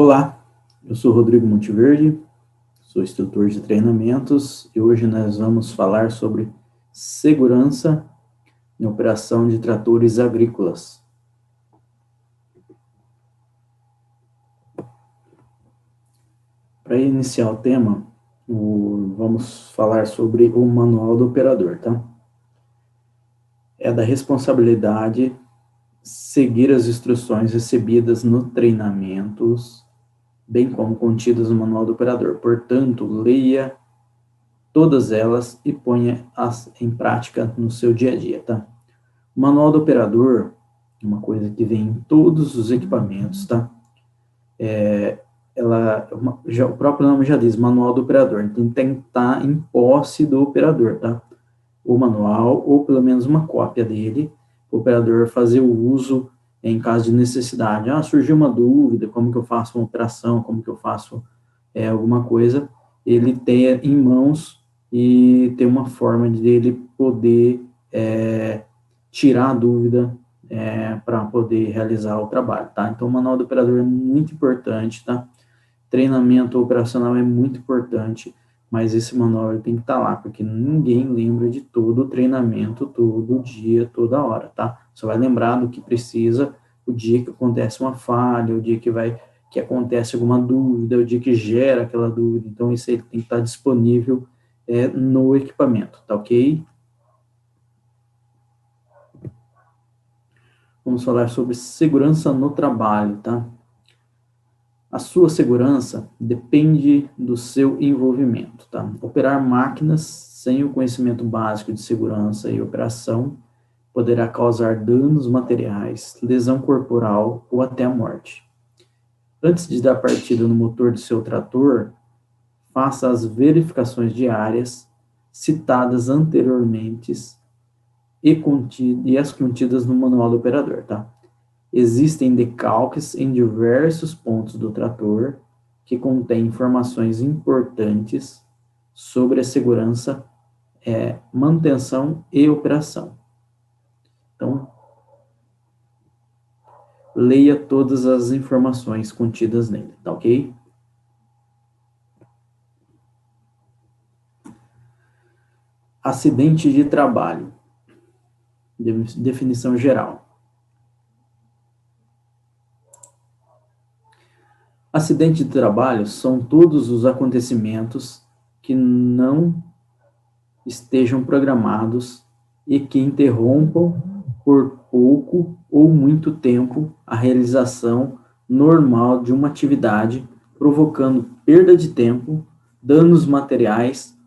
Olá, eu sou Rodrigo Monteverde, sou instrutor de treinamentos e hoje nós vamos falar sobre segurança em operação de tratores agrícolas. Para iniciar o tema, vamos falar sobre o manual do operador, tá? É da responsabilidade seguir as instruções recebidas no treinamentos, bem como contidas no manual do operador. Portanto, leia todas elas e ponha-as em prática no seu dia a dia, tá? O manual do operador é uma coisa que vem em todos os equipamentos, tá? O próprio nome já diz, manual do operador, então tem que estar em posse do operador, tá? O manual, ou pelo menos uma cópia dele, o operador fazer o uso em caso de necessidade. Surgiu uma dúvida, como que eu faço uma operação, como que eu faço alguma coisa, ele tenha em mãos e ter uma forma de ele poder tirar a dúvida para poder realizar o trabalho, tá? Então, o manual do operador é muito importante, tá? Treinamento operacional é muito importante, mas esse manual tem que estar lá, porque ninguém lembra de todo o treinamento, todo dia, toda hora, tá? Só vai lembrar do que precisa o dia que acontece uma falha, o dia que acontece alguma dúvida, o dia que gera aquela dúvida. Então, isso aí tem que estar disponível no equipamento, tá ok? Vamos falar sobre segurança no trabalho, tá? A sua segurança depende do seu envolvimento, tá? Operar máquinas sem o conhecimento básico de segurança e operação poderá causar danos materiais, lesão corporal ou até a morte. Antes de dar partida no motor do seu trator, faça as verificações diárias citadas anteriormente e as contidas no manual do operador, tá? Existem decalques em diversos pontos do trator que contêm informações importantes sobre a segurança, manutenção e operação. Então, leia todas as informações contidas nele, tá ok? Acidente de trabalho. Definição geral. Acidente de trabalho são todos os acontecimentos que não estejam programados e que interrompam por pouco ou muito tempo a realização normal de uma atividade, provocando perda de tempo, danos materiais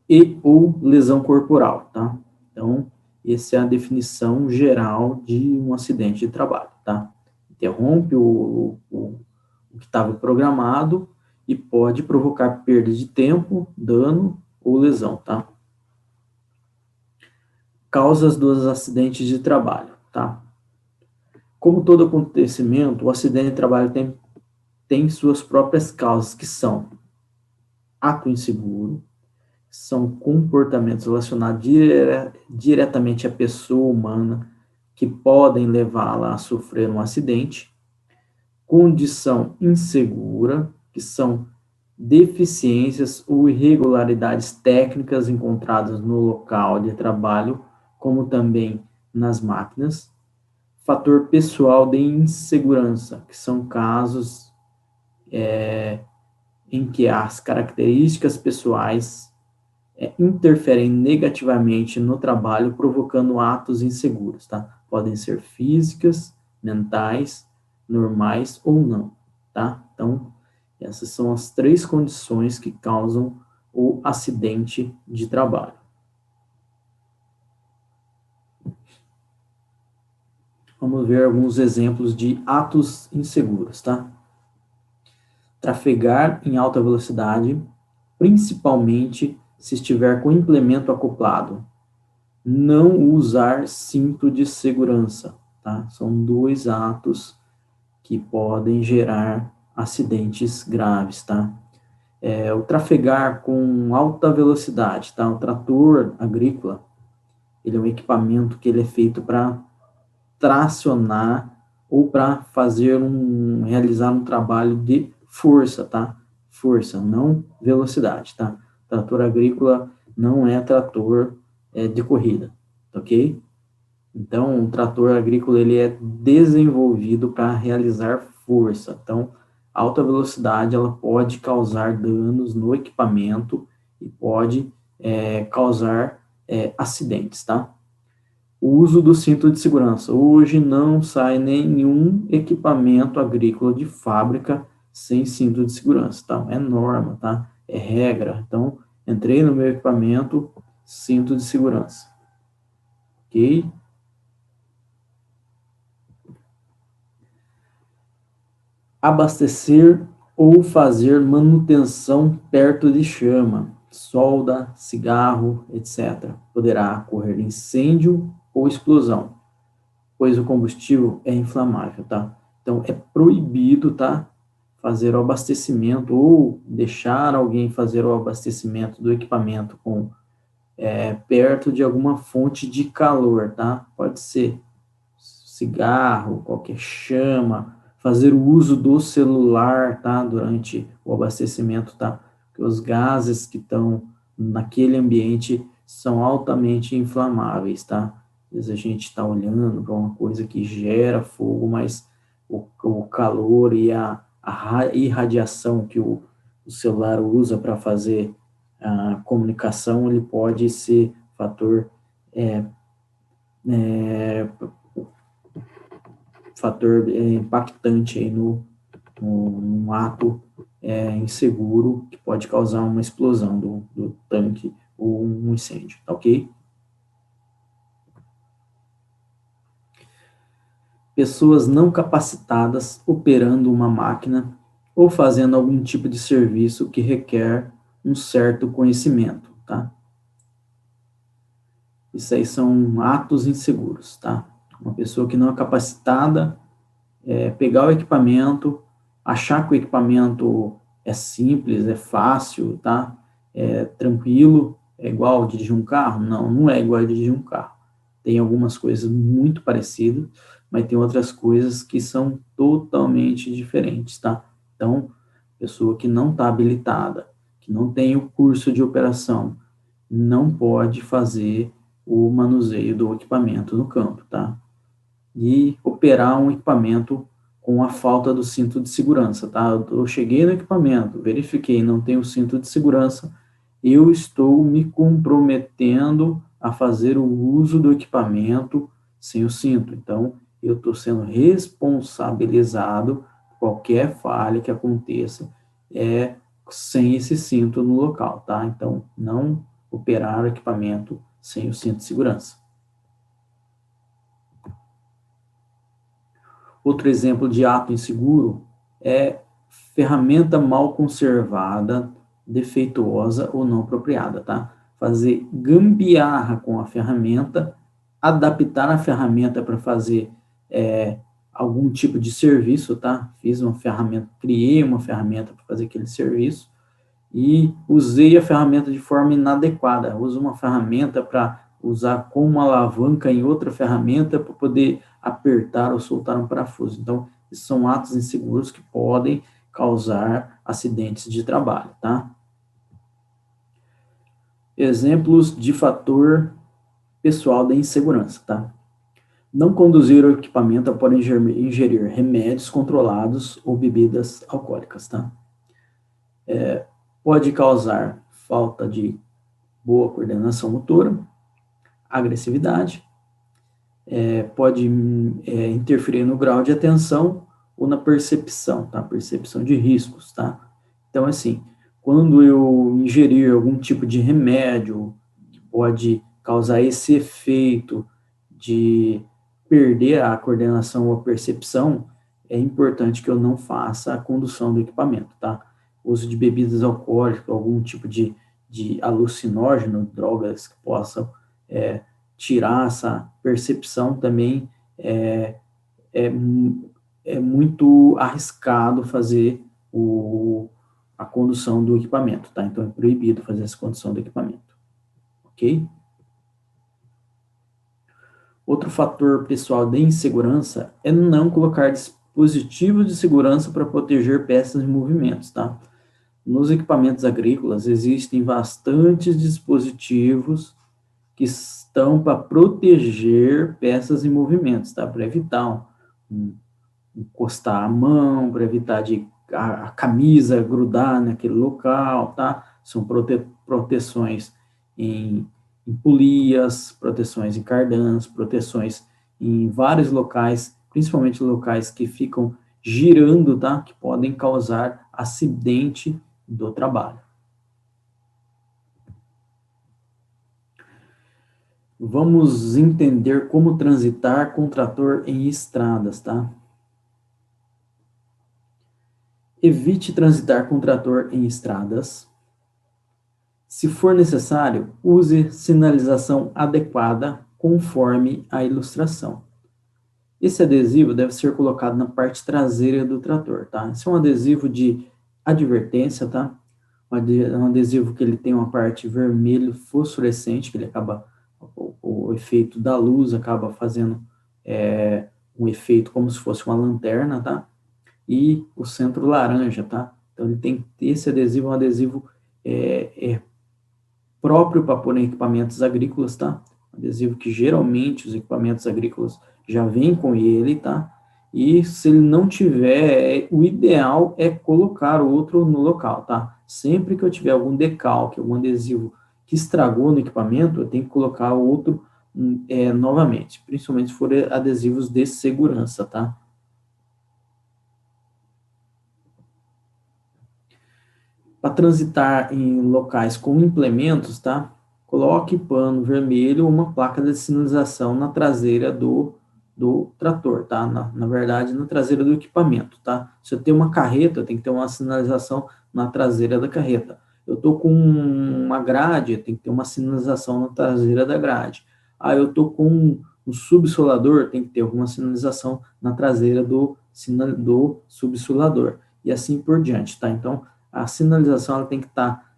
e ou lesão corporal, tá? Então, essa é a definição geral de um acidente de trabalho, tá? Interrompe o que estava programado e pode provocar perda de tempo, dano ou lesão, tá? Causas dos acidentes de trabalho, tá? Como todo acontecimento, o acidente de trabalho tem suas próprias causas, que são ato inseguro, são comportamentos relacionados diretamente à pessoa humana que podem levá-la a sofrer um acidente, condição insegura, que são deficiências ou irregularidades técnicas encontradas no local de trabalho, como também nas máquinas, fator pessoal de insegurança, que são casos em que as características pessoais interferem negativamente no trabalho, provocando atos inseguros, tá? Podem ser físicas, mentais, normais ou não, tá? Então, essas são as 3 condições que causam o acidente de trabalho. Vamos ver alguns exemplos de atos inseguros, tá? Trafegar em alta velocidade, principalmente se estiver com implemento acoplado. Não usar cinto de segurança, tá? São 2 atos que podem gerar acidentes graves, tá? O trafegar com alta velocidade, tá? O trator agrícola, ele é um equipamento que ele é feito para tracionar ou para realizar um trabalho de força, tá? Força, não velocidade, tá? Trator agrícola não é trator de corrida, ok? Então, o trator agrícola ele é desenvolvido para realizar força. Então, alta velocidade ela pode causar danos no equipamento e pode causar acidentes, tá? O uso do cinto de segurança. Hoje não sai nenhum equipamento agrícola de fábrica sem cinto de segurança, tá? É norma, tá? É regra. Então, entrei no meu equipamento, cinto de segurança. Ok? Abastecer ou fazer manutenção perto de chama, solda, cigarro, etc. Poderá ocorrer incêndio ou explosão, pois o combustível é inflamável, tá? Então, é proibido, tá? Fazer o abastecimento ou deixar alguém fazer o abastecimento do equipamento perto de alguma fonte de calor, tá? Pode ser cigarro, qualquer chama, fazer o uso do celular, tá? Durante o abastecimento, tá? Porque os gases que estão naquele ambiente são altamente inflamáveis, tá? Às vezes a gente está olhando para uma coisa que gera fogo, mas o calor e a irradiação que o celular usa para fazer a comunicação, ele pode ser fator é, é, impactante aí num ato inseguro que pode causar uma explosão do tanque ou um incêndio, tá ok? Pessoas não capacitadas operando uma máquina ou fazendo algum tipo de serviço que requer um certo conhecimento, tá? Isso aí são atos inseguros, tá? Uma pessoa que não é capacitada pegar o equipamento, achar que o equipamento é simples, é fácil, tá? É tranquilo, é igual dirigir um carro? Não, não é igual dirigir um carro. Tem algumas coisas muito parecidas, mas tem outras coisas que são totalmente diferentes, tá? Então, pessoa que não está habilitada, que não tem o curso de operação, não pode fazer o manuseio do equipamento no campo, tá? E operar um equipamento com a falta do cinto de segurança, tá? Eu cheguei no equipamento, verifiquei, não tem o cinto de segurança, eu estou me comprometendo a fazer o uso do equipamento sem o cinto. Então, eu estou sendo responsabilizado por qualquer falha que aconteça sem esse cinto no local, tá? Então, não operar o equipamento sem o cinto de segurança. Outro exemplo de ato inseguro é ferramenta mal conservada, defeituosa ou não apropriada, tá? Fazer gambiarra com a ferramenta, adaptar a ferramenta para fazer algum tipo de serviço, tá? Fiz uma ferramenta, criei uma ferramenta para fazer aquele serviço e usei a ferramenta de forma inadequada. Uso uma ferramenta para usar como uma alavanca em outra ferramenta para poder apertar ou soltar um parafuso. Então, esses são atos inseguros que podem causar acidentes de trabalho, tá? Exemplos de fator pessoal da insegurança, tá? Não conduzir o equipamento após ingerir remédios controlados ou bebidas alcoólicas, tá? Pode causar falta de boa coordenação motora, agressividade, pode interferir no grau de atenção ou na percepção, tá? Percepção de riscos, tá? Então, assim, quando eu ingerir algum tipo de remédio que pode causar esse efeito de perder a coordenação ou a percepção, é importante que eu não faça a condução do equipamento, tá? O uso de bebidas alcoólicas, algum tipo de alucinógeno, drogas que possam tirar essa percepção também é, é muito arriscado fazer a condução do equipamento, tá? Então é proibido fazer essa condução do equipamento, ok? Outro fator pessoal de insegurança é não colocar dispositivos de segurança para proteger peças em movimentos, tá? Nos equipamentos agrícolas existem bastantes dispositivos que estão para proteger peças em movimentos, tá? Para evitar encostar a mão, para evitar de a camisa grudar naquele local, tá? São proteções em polias, proteções em cardãs, proteções em vários locais, principalmente locais que ficam girando, tá? Que podem causar acidente do trabalho. Vamos entender como transitar com trator em estradas, tá? Evite transitar com trator em estradas. Se for necessário, use sinalização adequada conforme a ilustração. Esse adesivo deve ser colocado na parte traseira do trator, tá? Esse é um adesivo de advertência, tá? Um adesivo que ele tem uma parte vermelho fosforescente, que ele acaba, o efeito da luz acaba fazendo um efeito como se fosse uma lanterna, tá? E o centro laranja, tá? Então ele tem esse adesivo, um adesivo próprio para pôr em equipamentos agrícolas, tá? Adesivo que geralmente os equipamentos agrícolas já vêm com ele, tá? E se ele não tiver, o ideal é colocar outro no local, tá? Sempre que eu tiver algum decalque, algum adesivo que estragou no equipamento, eu tenho que colocar outro novamente, principalmente se for adesivos de segurança, tá? Para transitar em locais com implementos, tá? Coloque pano vermelho ou uma placa de sinalização na traseira do trator, tá? Na verdade, na traseira do equipamento, tá? Se eu tenho uma carreta, tem que ter uma sinalização na traseira da carreta. Eu tô com uma grade, tem que ter uma sinalização na traseira da grade. Ah, eu tô com um subsolador, tem que ter alguma sinalização na traseira do subsolador. E assim por diante, tá? Então, a sinalização ela tem que estar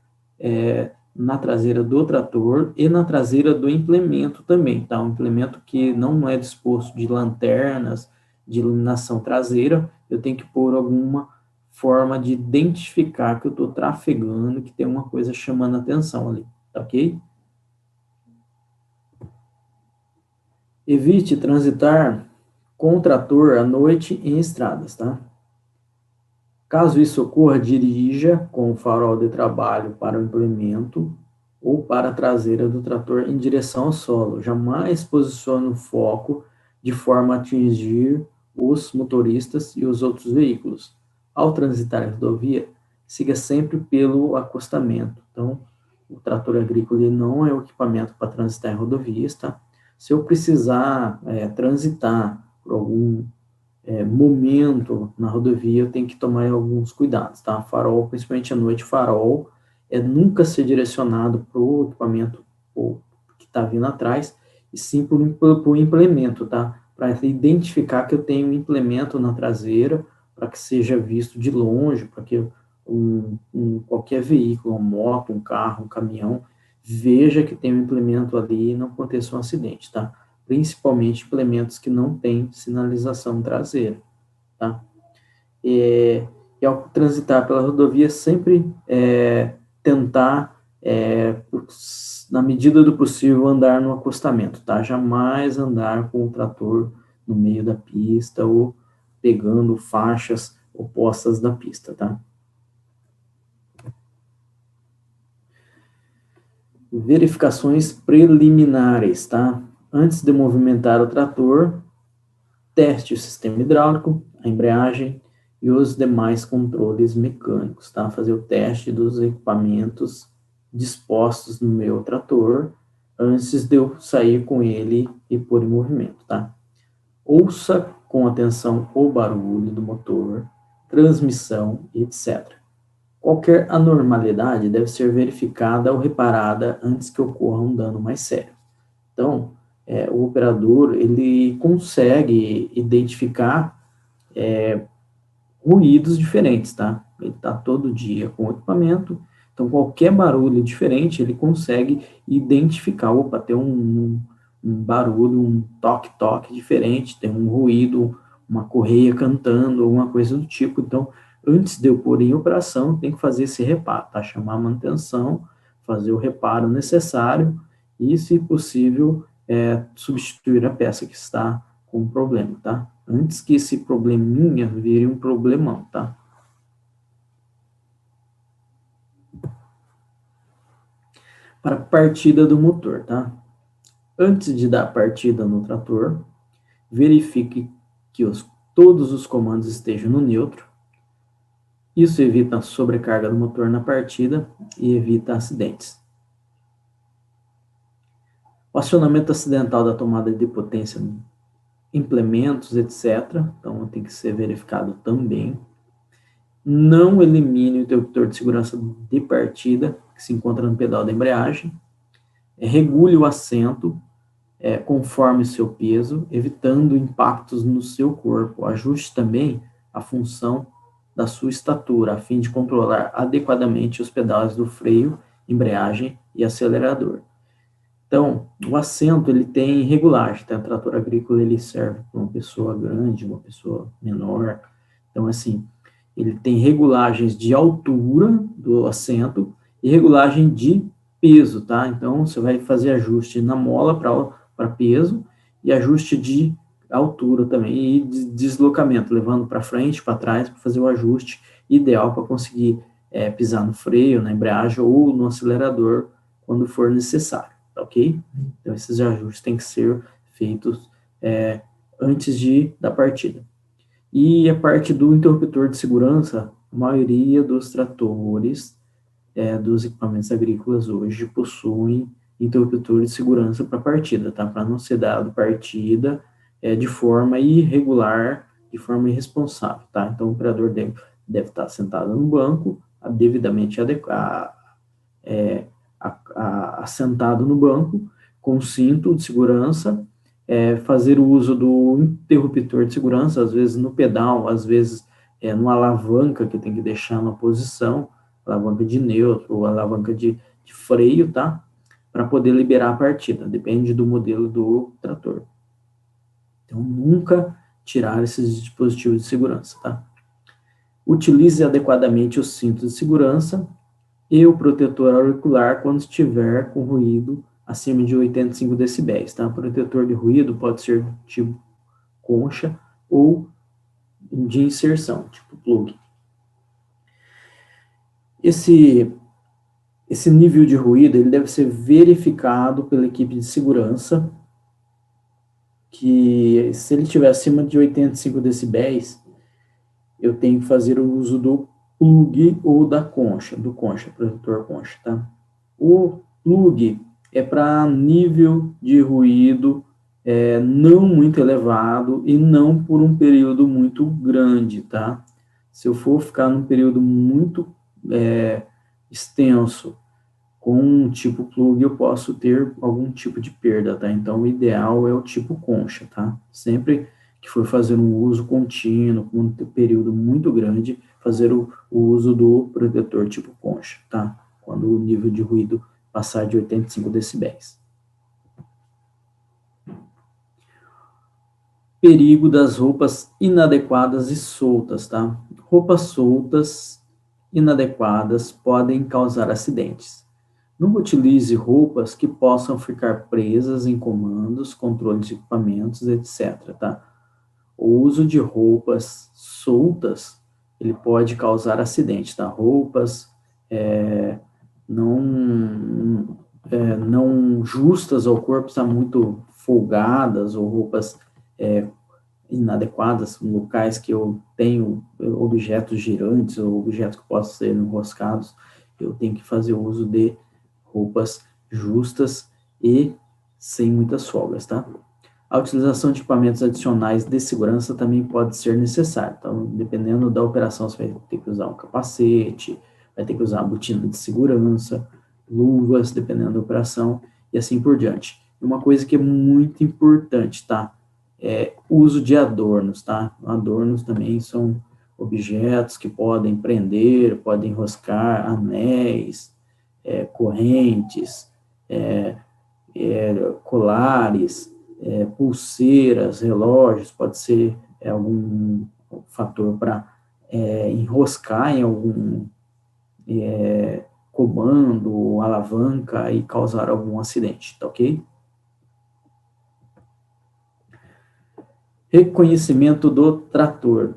na traseira do trator e na traseira do implemento também, tá? Um implemento que não é disposto de lanternas, de iluminação traseira, eu tenho que pôr alguma forma de identificar que eu estou trafegando, que tem uma coisa chamando a atenção ali, tá ok? Evite transitar com o trator à noite em estradas, tá? Caso isso ocorra, dirija com o farol de trabalho para o implemento ou para a traseira do trator em direção ao solo. Jamais posicione o foco de forma a atingir os motoristas e os outros veículos. Ao transitar a rodovia, siga sempre pelo acostamento. Então, o trator agrícola não é o equipamento para transitar em rodovias, tá? Se eu precisar transitar por algum momento na rodovia, eu tenho que tomar alguns cuidados, tá? Farol, principalmente à noite, farol nunca ser direcionado para o equipamento que está vindo atrás, e sim para o implemento, tá? Para identificar que eu tenho um implemento na traseira, para que seja visto de longe, para que qualquer veículo, uma moto, um carro, um caminhão, veja que tem um implemento ali e não aconteça um acidente, tá? Principalmente implementos que não têm sinalização traseira, tá? E ao transitar pela rodovia, sempre tentar, na medida do possível, andar no acostamento, tá? Jamais andar com o trator no meio da pista ou pegando faixas opostas da pista, tá? Verificações preliminares, tá? Antes de movimentar o trator, teste o sistema hidráulico, a embreagem e os demais controles mecânicos, tá? Fazer o teste dos equipamentos dispostos no meu trator antes de eu sair com ele e pôr em movimento, tá? Ouça com atenção o barulho do motor, transmissão, etc. Qualquer anormalidade deve ser verificada ou reparada antes que ocorra um dano mais sério. Então, o operador, ele consegue identificar ruídos diferentes, tá? Ele está todo dia com o equipamento, então qualquer barulho diferente, ele consegue identificar, opa, tem um barulho, um toque-toque diferente, tem um ruído, uma correia cantando, alguma coisa do tipo. Então, antes de eu pôr em operação, tem que fazer esse reparo, tá? Chamar a manutenção, fazer o reparo necessário e, se possível, substituir a peça que está com problema, tá? Antes que esse probleminha vire um problemão, tá? Para a partida do motor, tá? Antes de dar partida no trator, verifique que todos os comandos estejam no neutro. Isso evita a sobrecarga do motor na partida e evita acidentes. O acionamento acidental da tomada de potência, implementos, etc. Então, tem que ser verificado também. Não elimine o interruptor de segurança de partida, que se encontra no pedal da embreagem. Regule o assento conforme seu peso, evitando impactos no seu corpo. Ajuste também a função da sua estatura, a fim de controlar adequadamente os pedais do freio, embreagem e acelerador. Então, o assento, ele tem regulagem, tá? O trator agrícola, ele serve para uma pessoa grande, uma pessoa menor. Então, assim, ele tem regulagens de altura do assento e regulagem de peso, tá? Então, você vai fazer ajuste na mola para peso e ajuste de altura também e de deslocamento, levando para frente, para trás, para fazer o ajuste ideal para conseguir pisar no freio, na embreagem ou no acelerador quando for necessário, tá ok? Então, esses ajustes têm que ser feitos antes da partida. E a parte do interruptor de segurança, a maioria dos tratores, dos equipamentos agrícolas hoje possuem interruptor de segurança para partida, tá? Para não ser dado partida de forma irregular, de forma irresponsável, tá? Então, o operador deve estar sentado no banco, devidamente assentado no banco, com cinto de segurança, fazer o uso do interruptor de segurança, às vezes no pedal, às vezes numa alavanca que tem que deixar na posição, alavanca de neutro ou alavanca de freio, tá? Para poder liberar a partida, depende do modelo do trator. Então, nunca tirar esses dispositivos de segurança, tá? Utilize adequadamente os cintos de segurança e o protetor auricular quando estiver com ruído acima de 85 decibéis, tá? Protetor de ruído pode ser do tipo concha ou de inserção, tipo plug. Esse nível de ruído, ele deve ser verificado pela equipe de segurança, que se ele estiver acima de 85 decibéis, eu tenho que fazer o uso do plug ou da concha, protetor concha, tá? O plug é para nível de ruído não muito elevado e não por um período muito grande, tá? Se eu for ficar num período muito extenso com um tipo plug, eu posso ter algum tipo de perda, tá? Então, o ideal é o tipo concha, tá? Sempre que for fazer um uso contínuo, com um período muito grande, fazer o uso do protetor tipo concha, tá? Quando o nível de ruído passar de 85 decibéis. Perigo das roupas inadequadas e soltas, tá? Roupas soltas, inadequadas, podem causar acidentes. Nunca utilize roupas que possam ficar presas em comandos, controles de equipamentos, etc, tá? O uso de roupas soltas, ele pode causar acidente, tá? Roupas não justas ao corpo, está muito folgadas, ou roupas inadequadas, em locais que eu tenho objetos girantes, ou objetos que possam ser enroscados, eu tenho que fazer o uso de roupas justas e sem muitas folgas, tá? A utilização de equipamentos adicionais de segurança também pode ser necessária. Então, dependendo da operação, você vai ter que usar um capacete, vai ter que usar uma botina de segurança, luvas, dependendo da operação, e assim por diante. Uma coisa que é muito importante, tá? Uso de adornos, tá? Adornos também são objetos que podem prender, podem enroscar anéis, correntes, colares, pulseiras, relógios, pode ser algum fator para enroscar em algum comando, alavanca e causar algum acidente, tá ok? Reconhecimento do trator.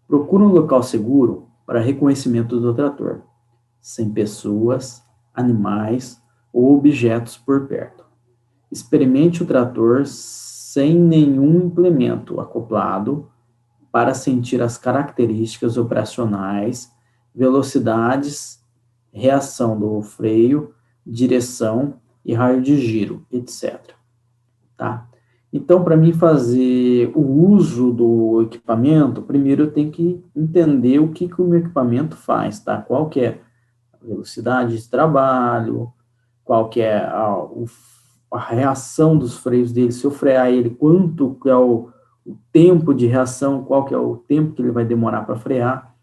Procura um local seguro para reconhecimento do trator, sem pessoas, animais ou objetos por perto. Experimente o trator sem nenhum implemento acoplado para sentir as características operacionais, velocidades, reação do freio, direção e raio de giro, etc. Tá? Então, para mim fazer o uso do equipamento, primeiro eu tenho que entender o que o meu equipamento faz, tá? Qual que é a velocidade de trabalho, qual que é a reação dos freios dele, se eu frear ele, quanto que é o tempo de reação, qual que é o tempo que ele vai demorar para frear,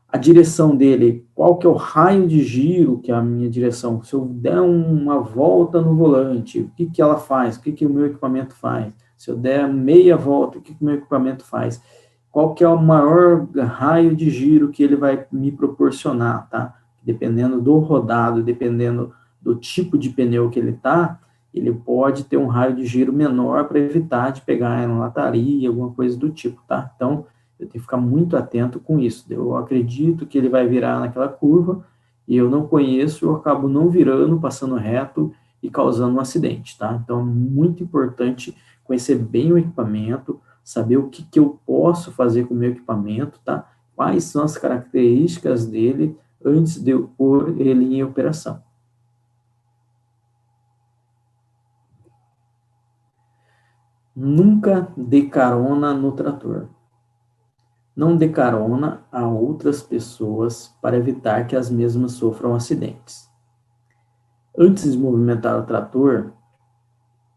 a direção dele, qual que é o raio de giro que é a minha direção, se eu der uma volta no volante, o que ela faz, o que o meu equipamento faz, se eu der meia volta, o que o meu equipamento faz, qual que é o maior raio de giro que ele vai me proporcionar, tá? Dependendo do rodado, dependendo do tipo de pneu que ele tá, ele pode ter um raio de giro menor para evitar de pegar em lataria, alguma coisa do tipo, tá? Então, eu tenho que ficar muito atento com isso. Eu acredito que ele vai virar naquela curva e eu não conheço, eu acabo não virando, passando reto e causando um acidente, tá? Então, é muito importante conhecer bem o equipamento, saber o que eu posso fazer com o meu equipamento, tá? Quais são as características dele antes de eu pôr ele em operação. Nunca dê carona no trator. Não dê carona a outras pessoas para evitar que as mesmas sofram acidentes. Antes de movimentar o trator,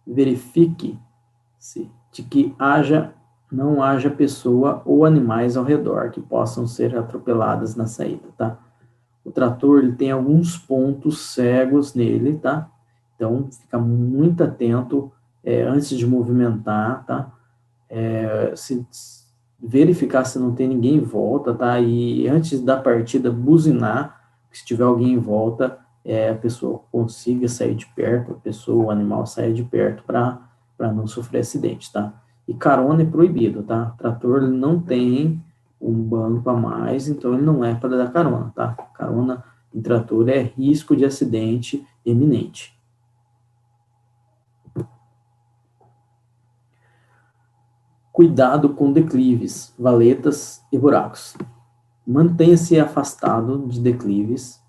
verifique-se de que não haja pessoa ou animais ao redor que possam ser atropeladas na saída, tá? O trator ele tem alguns pontos cegos nele, tá? Então, fica muito atento antes de movimentar, tá? Se verificar se não tem ninguém em volta, tá? E antes da partida, buzinar, se tiver alguém em volta, a pessoa consiga sair de perto, a pessoa, o animal saia de perto para não sofrer acidente, tá? E carona é proibido, tá? O trator ele não tem um banco a mais, então ele não é para dar carona, tá? Carona em trator é risco de acidente iminente. Cuidado com declives, valetas e buracos. Mantenha-se afastado de declives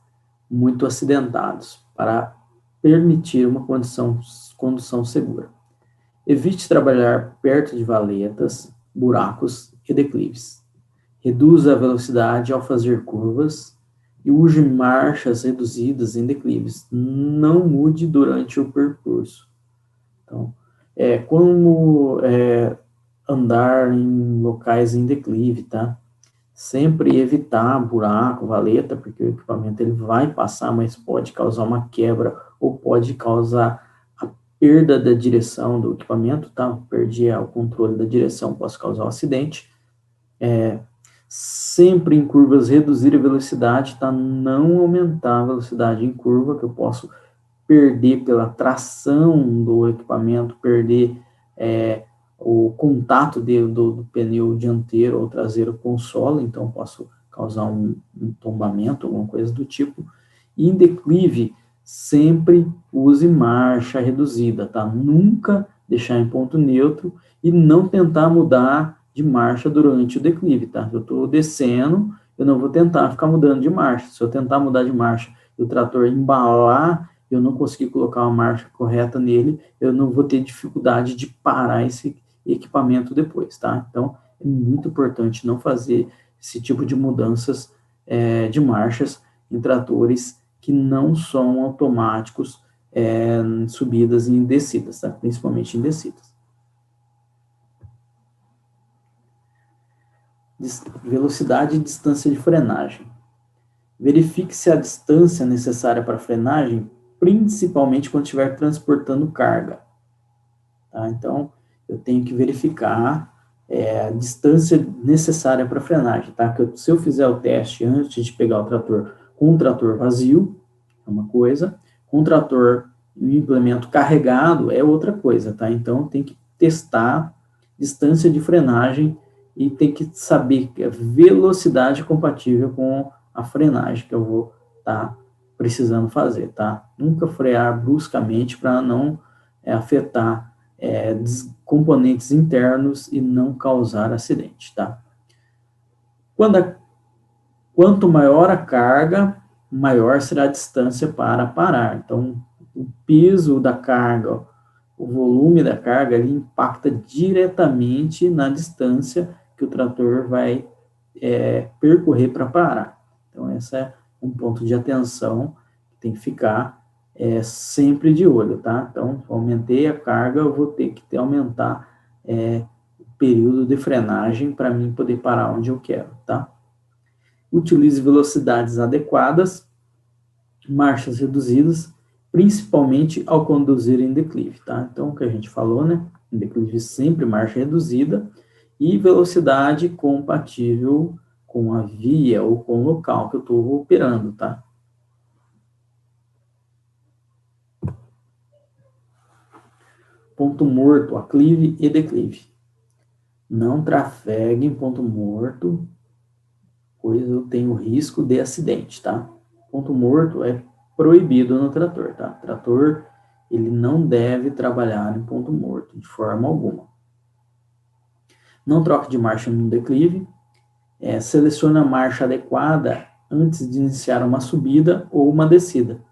muito acidentados para permitir uma condução segura. Evite trabalhar perto de valetas, buracos e declives. Reduza a velocidade ao fazer curvas e use marchas reduzidas em declives. Não mude durante o percurso. Então, como andar em locais em declive, tá? Sempre evitar buraco, valeta, porque o equipamento ele vai passar, mas pode causar uma quebra ou pode causar a perda da direção do equipamento, tá? Perdi o controle da direção, posso causar um acidente. Sempre em curvas reduzir a velocidade, tá? Não aumentar a velocidade em curva, que eu posso perder pela tração do equipamento, perder o contato do pneu dianteiro ou traseiro com o solo, então posso causar um tombamento, alguma coisa do tipo. E em declive, sempre use marcha reduzida, tá? Nunca deixar em ponto neutro e não tentar mudar de marcha durante o declive, tá? Eu estou descendo, eu não vou tentar ficar mudando de marcha. Se eu tentar mudar de marcha e o trator embalar, eu não conseguir colocar uma marcha correta nele, eu não vou ter dificuldade de parar esse equipamento depois, tá? Então, é muito importante não fazer esse tipo de mudanças de marchas em tratores que não são automáticos em subidas e em descidas, tá? Principalmente em descidas. Velocidade e distância de frenagem. Verifique se a distância necessária para a frenagem principalmente quando estiver transportando carga. Tá? Então, eu tenho que verificar a distância necessária para frenagem. Tá? Se eu fizer o teste antes de pegar o trator com um trator vazio, é uma coisa, com um trator e um implemento carregado é outra coisa. Tá? Então, tem que testar distância de frenagem e tem que saber que a velocidade compatível com a frenagem que eu vou estar precisando fazer, tá? Nunca frear bruscamente para não afetar componentes internos e não causar acidente, tá? Quanto maior a carga, maior será a distância para parar. Então, o peso da carga, o volume da carga, ele impacta diretamente na distância que o trator vai percorrer para parar. Então, esse é um ponto de atenção que tem que ficar sempre de olho, tá? Então, aumentei a carga, eu vou ter que aumentar o período de frenagem para mim poder parar onde eu quero, tá? Utilize velocidades adequadas, marchas reduzidas, principalmente ao conduzir em declive, tá? Então, o que a gente falou, né? Em declive sempre marcha reduzida e velocidade compatível com a via ou com o local que eu estou operando, tá? Ponto morto, aclive e declive. Não trafegue em ponto morto, pois eu tenho risco de acidente, tá? Ponto morto é proibido no trator, tá? O trator, ele não deve trabalhar em ponto morto, de forma alguma. Não troque de marcha no declive. Selecione a marcha adequada antes de iniciar uma subida ou uma descida.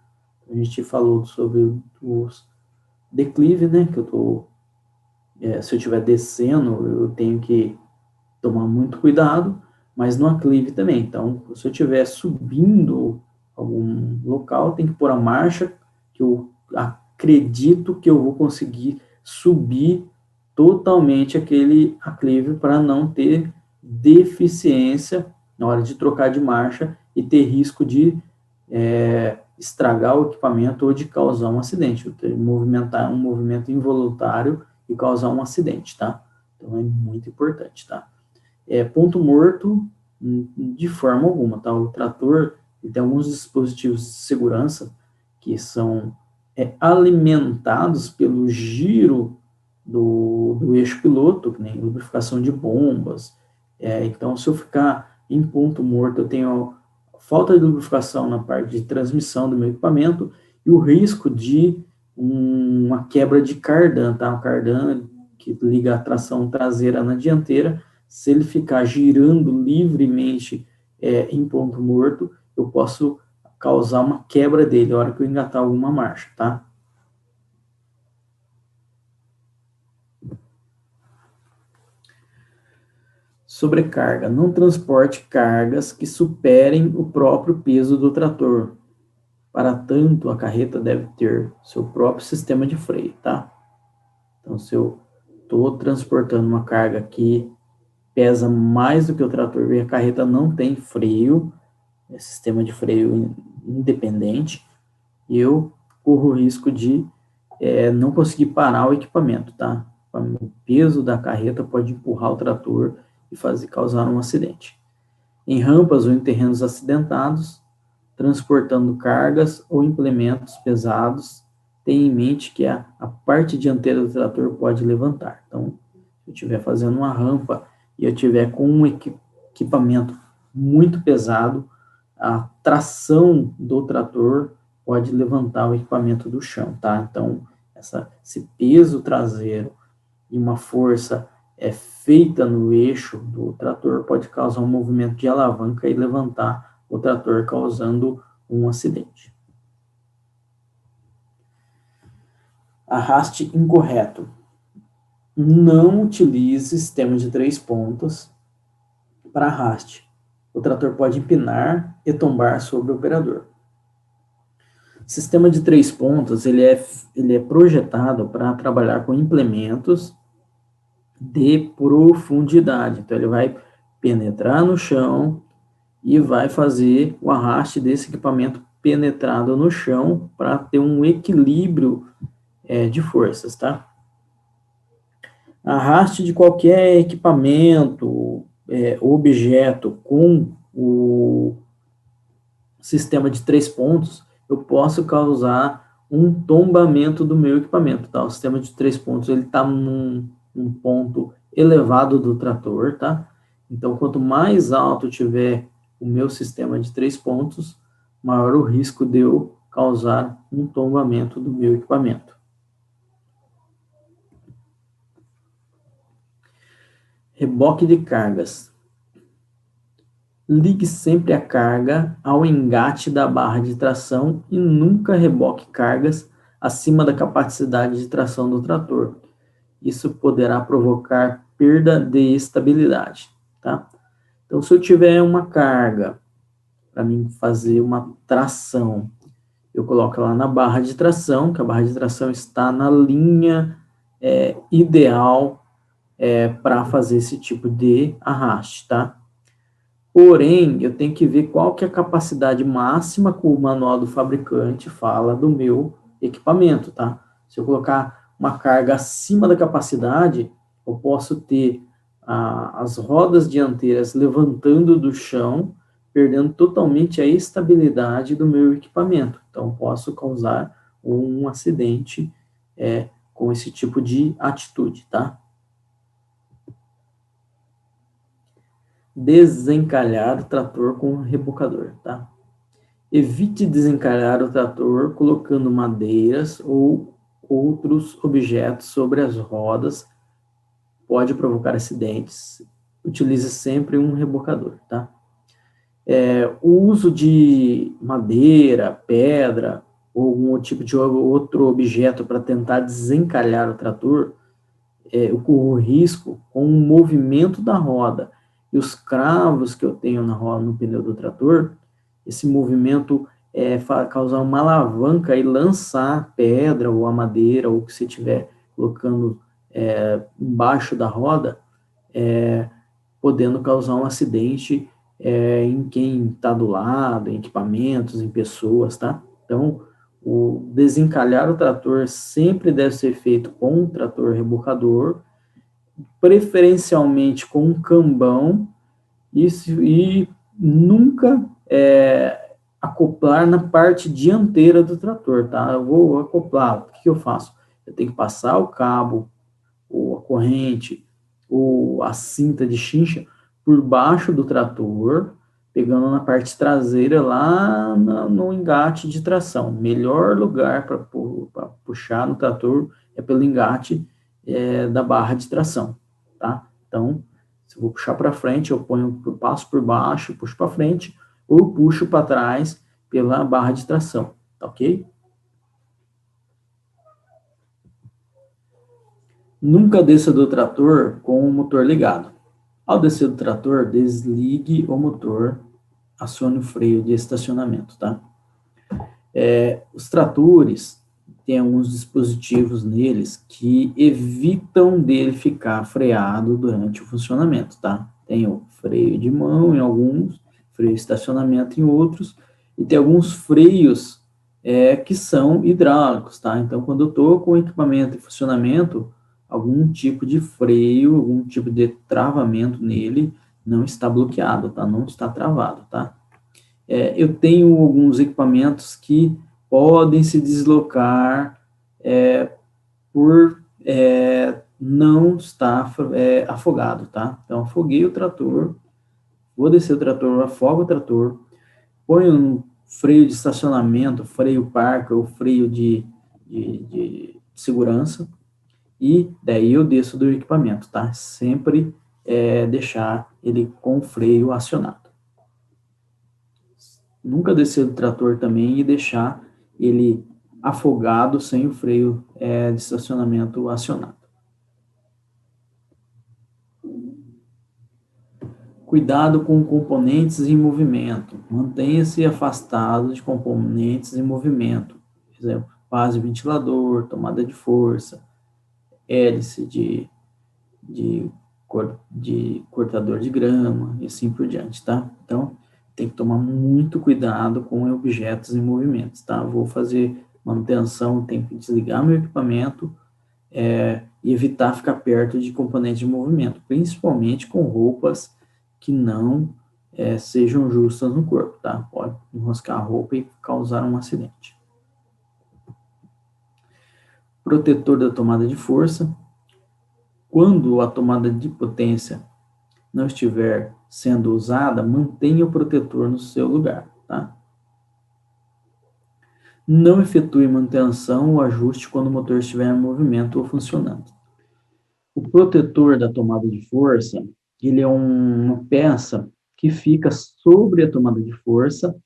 A gente falou sobre os declive, né? Que eu tô, se eu estiver descendo, eu tenho que tomar muito cuidado, mas no aclive também. Então, se eu estiver subindo algum local, tem que pôr a marcha que eu acredito que eu vou conseguir subir totalmente aquele aclive para não ter deficiência na hora de trocar de marcha e ter risco de estragar o equipamento ou de causar um acidente, movimentar um movimento involuntário e causar um acidente, tá? Então é muito importante, tá? Ponto morto de forma alguma, tá? O trator ele tem alguns dispositivos de segurança que são alimentados pelo giro do eixo piloto, que nem lubrificação de bombas. Então, se eu ficar em ponto morto, eu tenho falta de lubrificação na parte de transmissão do meu equipamento e o risco de uma quebra de cardan, tá? O cardan que liga a tração traseira na dianteira, se ele ficar girando livremente em ponto morto, eu posso causar uma quebra dele na hora que eu engatar alguma marcha, tá? Sobrecarga. Não transporte cargas que superem o próprio peso do trator. Para tanto, a carreta deve ter seu próprio sistema de freio, tá? Então, se eu estou transportando uma carga que pesa mais do que o trator e a carreta não tem freio, sistema de freio independente, eu corro o risco de não conseguir parar o equipamento, tá? O peso da carreta pode empurrar o trator e causar um acidente. Em rampas ou em terrenos acidentados, transportando cargas ou implementos pesados, tenha em mente que a parte dianteira do trator pode levantar. Então, se eu estiver fazendo uma rampa e eu estiver com um equipamento muito pesado, a tração do trator pode levantar o equipamento do chão, tá? Então, esse peso traseiro e uma força feita no eixo do trator pode causar um movimento de alavanca e levantar o trator, causando um acidente. Arraste incorreto. Não utilize sistema de 3 pontas para arraste. O trator pode empinar e tombar sobre o operador. O sistema de 3 pontas ele é projetado para trabalhar com implementos de profundidade. Então, ele vai penetrar no chão e vai fazer o arraste desse equipamento penetrado no chão para ter um equilíbrio de forças, tá? Arraste de qualquer equipamento, objeto com o sistema de 3 pontos, eu posso causar um tombamento do meu equipamento, tá? O sistema de 3 pontos, ele está num ponto elevado do trator, tá? Então, quanto mais alto tiver o meu sistema de 3 pontos, maior o risco de eu causar um tombamento do meu equipamento. Reboque de cargas. Ligue sempre a carga ao engate da barra de tração e nunca reboque cargas acima da capacidade de tração do trator. Isso poderá provocar perda de estabilidade, tá? Então, se eu tiver uma carga para mim fazer uma tração, eu coloco ela na barra de tração, que a barra de tração está na linha ideal para fazer esse tipo de arraste, tá? Porém, eu tenho que ver qual que é a capacidade máxima que o manual do fabricante fala do meu equipamento, tá? Se eu colocar uma carga acima da capacidade, eu posso ter as rodas dianteiras levantando do chão, perdendo totalmente a estabilidade do meu equipamento. Então, posso causar um acidente com esse tipo de atitude, tá? Desencalhar o trator com o rebocador, tá? Evite desencalhar o trator colocando madeiras ou outros objetos sobre as rodas, pode provocar acidentes. Utilize sempre um rebocador, tá? O uso de madeira, pedra ou algum tipo de outro objeto para tentar desencalhar o trator, eu corro risco com o movimento da roda e os cravos que eu tenho na roda, no pneu do trator, esse movimento causar uma alavanca e lançar a pedra ou a madeira ou o que você estiver colocando embaixo da roda, podendo causar um acidente em quem está do lado, em equipamentos, em pessoas, tá? Então, o desencalhar o trator sempre deve ser feito com um trator rebocador, preferencialmente com um cambão, e nunca acoplar na parte dianteira do trator, tá? Eu vou acoplar, o que eu faço? Eu tenho que passar o cabo, ou a corrente, ou a cinta de chincha por baixo do trator, pegando na parte traseira lá no engate de tração. Melhor lugar para puxar no trator é pelo engate da barra de tração, tá? Então, se eu vou puxar para frente, eu passo por baixo, puxo para frente, ou puxo para trás pela barra de tração, tá ok? Nunca desça do trator com o motor ligado. Ao descer do trator, desligue o motor, acione o freio de estacionamento, tá? Os tratores têm alguns dispositivos neles que evitam dele ficar freado durante o funcionamento, tá? Tem o freio de mão em alguns, freio de estacionamento em outros, e tem alguns freios que são hidráulicos, tá? Então, quando eu estou com o equipamento em funcionamento, algum tipo de freio, algum tipo de travamento nele não está bloqueado, tá? Não está travado, tá? Eu tenho alguns equipamentos que podem se deslocar por não estar afogado, tá? Então, afoguei o trator, vou descer o trator, afogo o trator, ponho um freio de estacionamento, freio parque ou freio de segurança, e daí eu desço do equipamento, tá? Sempre deixar ele com o freio acionado. Nunca descer do trator também e deixar ele afogado sem o freio de estacionamento acionado. Cuidado com componentes em movimento. Mantenha-se afastado de componentes em movimento. Por exemplo, base ventilador, tomada de força, hélice de cortador de grama e assim por diante, tá? Então, tem que tomar muito cuidado com objetos em movimentos, tá? Vou fazer manutenção, tenho que desligar meu equipamento e evitar ficar perto de componentes de movimento, principalmente com roupas que não sejam justas no corpo, tá? Pode enroscar a roupa e causar um acidente. Protetor da tomada de força. Quando a tomada de potência não estiver sendo usada, mantenha o protetor no seu lugar, tá? Não efetue manutenção ou ajuste quando o motor estiver em movimento ou funcionando. O protetor da tomada de força, ele é uma peça que fica sobre a tomada de força.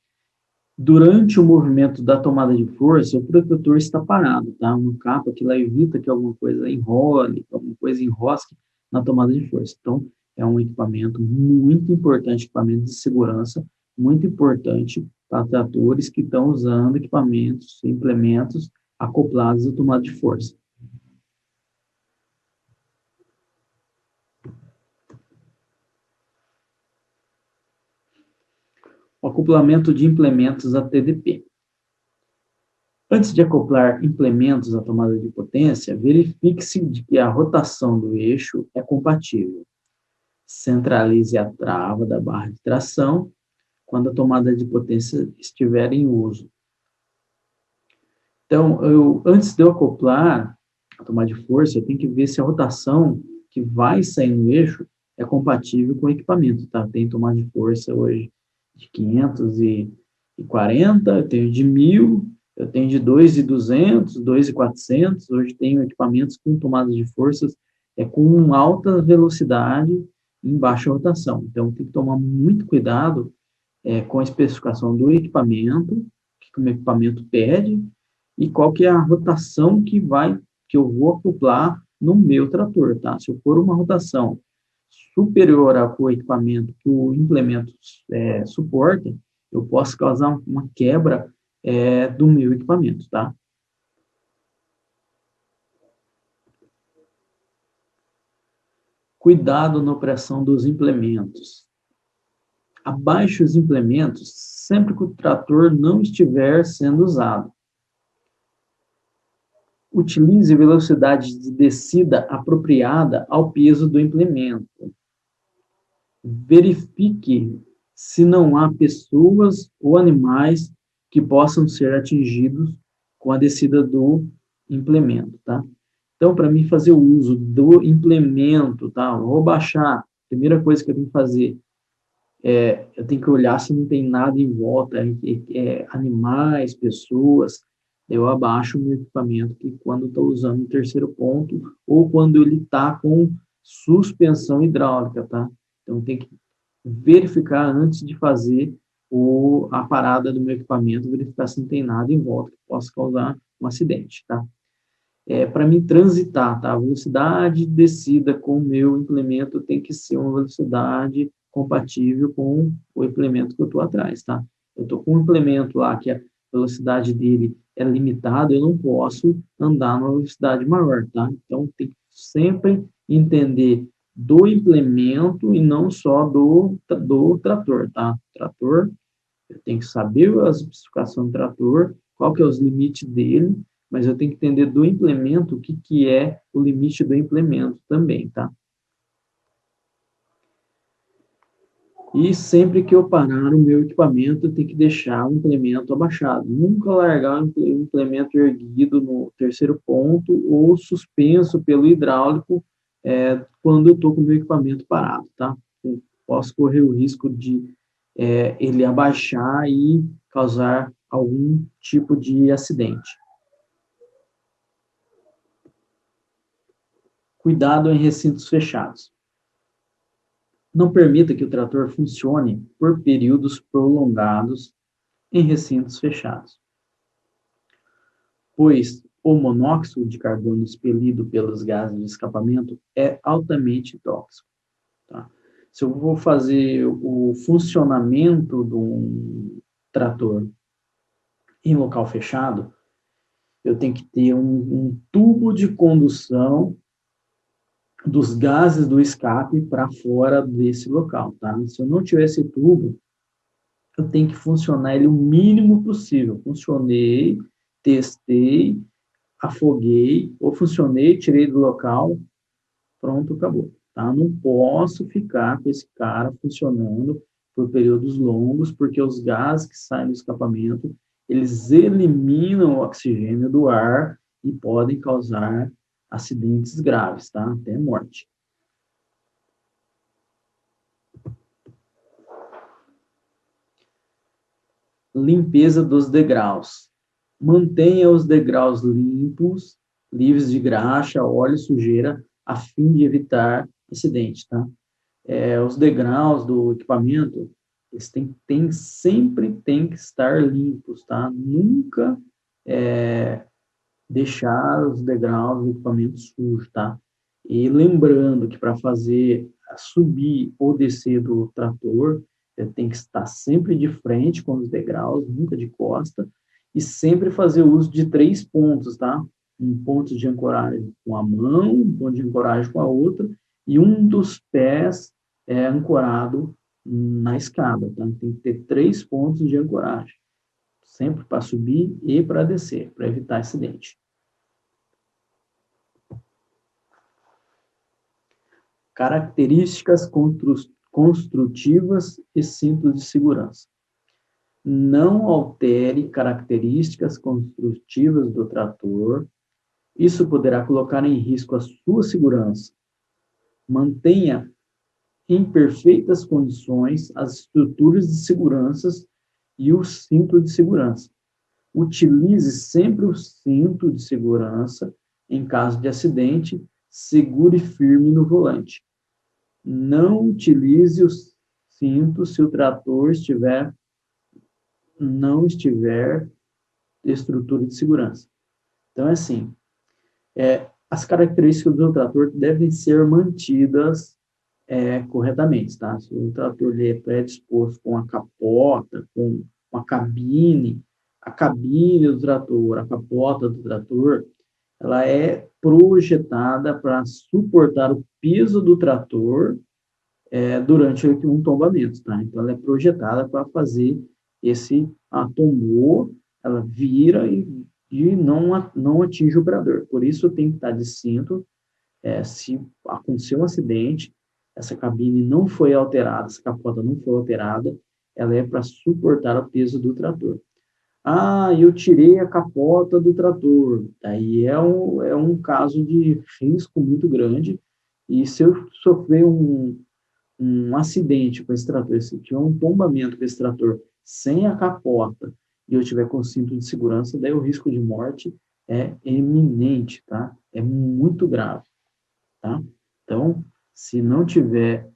Durante o movimento da tomada de força, o protetor está parado, tá? Uma capa que lá evita que alguma coisa enrole, que alguma coisa enrosque na tomada de força. Então, é um equipamento muito importante, equipamento de segurança, muito importante para tratores que estão usando equipamentos, implementos acoplados à tomada de força. O acoplamento de implementos a TDP. Antes de acoplar implementos à tomada de potência, verifique-se de que a rotação do eixo é compatível. Centralize a trava da barra de tração quando a tomada de potência estiver em uso. Então, antes de eu acoplar a tomada de força, eu tenho que ver se a rotação que vai sair no eixo é compatível com o equipamento, tá? Tem tomada de força hoje de 540, eu tenho de 1000, eu tenho de 2.200, 2.400, hoje tenho equipamentos com tomadas de forças com alta velocidade em baixa rotação. Então, tem que tomar muito cuidado com a especificação do equipamento, o que o meu equipamento pede, e qual que é a rotação que eu vou acoplar no meu trator, tá? Se eu for uma rotação superior ao equipamento que o implemento suporta, eu posso causar uma quebra do meu equipamento, tá? Cuidado na operação dos implementos. Abaixe os implementos sempre que o trator não estiver sendo usado. Utilize velocidade de descida apropriada ao peso do implemento. Verifique se não há pessoas ou animais que possam ser atingidos com a descida do implemento, tá? Então, para mim fazer o uso do implemento, tá? Eu vou baixar, a primeira coisa que eu tenho que fazer eu tenho que olhar se não tem nada em volta, animais, pessoas. Eu abaixo o meu equipamento que quando estou usando o terceiro ponto ou quando ele está com suspensão hidráulica, tá? Então, tem que verificar antes de fazer a parada do meu equipamento, verificar se não tem nada em volta que possa causar um acidente, tá? Para mim transitar, tá? A velocidade de descida com o meu implemento tem que ser uma velocidade compatível com o implemento que eu estou atrás, tá? Eu estou com um implemento lá que a velocidade dele é limitada, eu não posso andar numa velocidade maior, tá? Então, tem que sempre entender do implemento e não só do trator, tá? Trator, eu tenho que saber as especificações do trator, qual que é os limites dele, mas eu tenho que entender do implemento o que é o limite do implemento também, tá? E sempre que eu parar o meu equipamento, eu tenho que deixar o implemento abaixado. Nunca largar o implemento erguido no terceiro ponto ou suspenso pelo hidráulico quando eu estou com o meu equipamento parado, tá? Eu posso correr o risco de ele abaixar e causar algum tipo de acidente. Cuidado em recintos fechados. Não permita que o trator funcione por períodos prolongados em recintos fechados, pois o monóxido de carbono expelido pelos gases de escapamento é altamente tóxico. Tá? Se eu vou fazer o funcionamento de um trator em local fechado, eu tenho que ter um tubo de condução dos gases do escape para fora desse local, tá? Se eu não tiver esse tubo, eu tenho que funcionar ele o mínimo possível. Funcionei, testei, afoguei, ou funcionei, tirei do local, pronto, acabou. Tá? Não posso ficar com esse cara funcionando por períodos longos, porque os gases que saem do escapamento, eles eliminam o oxigênio do ar e podem causar acidentes graves, tá? Até morte. Limpeza dos degraus. Mantenha os degraus limpos, livres de graxa, óleo e sujeira, a fim de evitar acidente, tá? Os degraus do equipamento, eles sempre tem que estar limpos, tá? Nunca deixar os degraus do equipamento sujos, tá? E lembrando que para fazer subir ou descer do trator, tem que estar sempre de frente com os degraus, nunca de costa, e sempre fazer uso de 3 pontos, tá? Um ponto de ancoragem com a mão, um ponto de ancoragem com a outra, e um dos pés ancorado na escada, tá? Tem que ter 3 pontos de ancoragem, sempre para subir e para descer, para evitar acidente. Características construtivas e cintos de segurança. Não altere características construtivas do trator. Isso poderá colocar em risco a sua segurança. Mantenha em perfeitas condições as estruturas de segurança e o cinto de segurança. Utilize sempre o cinto de segurança em caso de acidente, segure firme no volante. Não utilize o cinto se o trator não estiver estrutura de segurança. Então, é assim, as características do trator devem ser mantidas corretamente, tá? Se o trator é predisposto com a capota, com a cabine do trator, a capota do trator, ela é projetada para suportar o peso do trator durante um tombamento, tá? Então, ela é projetada para fazer tombou, ela vira e não atinge o operador. Por isso, tem que estar de cinto. Se acontecer um acidente, essa cabine não foi alterada, essa capota não foi alterada, ela é para suportar o peso do trator. Eu tirei a capota do trator. Aí é um caso de risco muito grande. E se eu sofrer um acidente com esse trator, se tiver um tombamento com esse trator sem a capota e eu tiver com cinto de segurança, daí o risco de morte é eminente, tá? É muito grave, tá? Então, se não tiver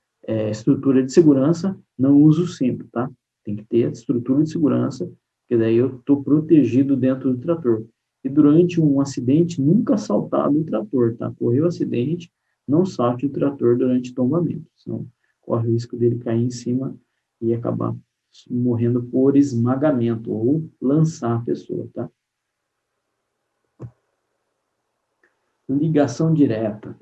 estrutura de segurança, não use o cinto, tá? Tem que ter estrutura de segurança, porque daí eu estou protegido dentro do trator. E durante um acidente, nunca saltar do trator, tá? Correu o acidente, não salte o trator durante o tombamento, senão corre o risco dele cair em cima e acabar morrendo por esmagamento ou lançar a pessoa, tá? Ligação direta.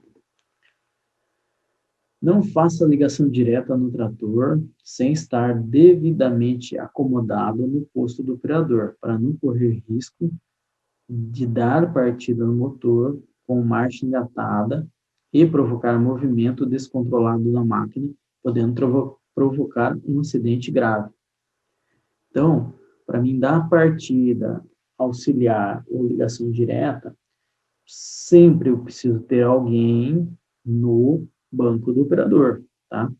Não faça ligação direta no trator sem estar devidamente acomodado no posto do operador, para não correr risco de dar partida no motor com marcha engatada e provocar movimento descontrolado da máquina, podendo provocar um acidente grave. Então, para mim dar partida auxiliar ou ligação direta, sempre eu preciso ter alguém no banco do operador, tá?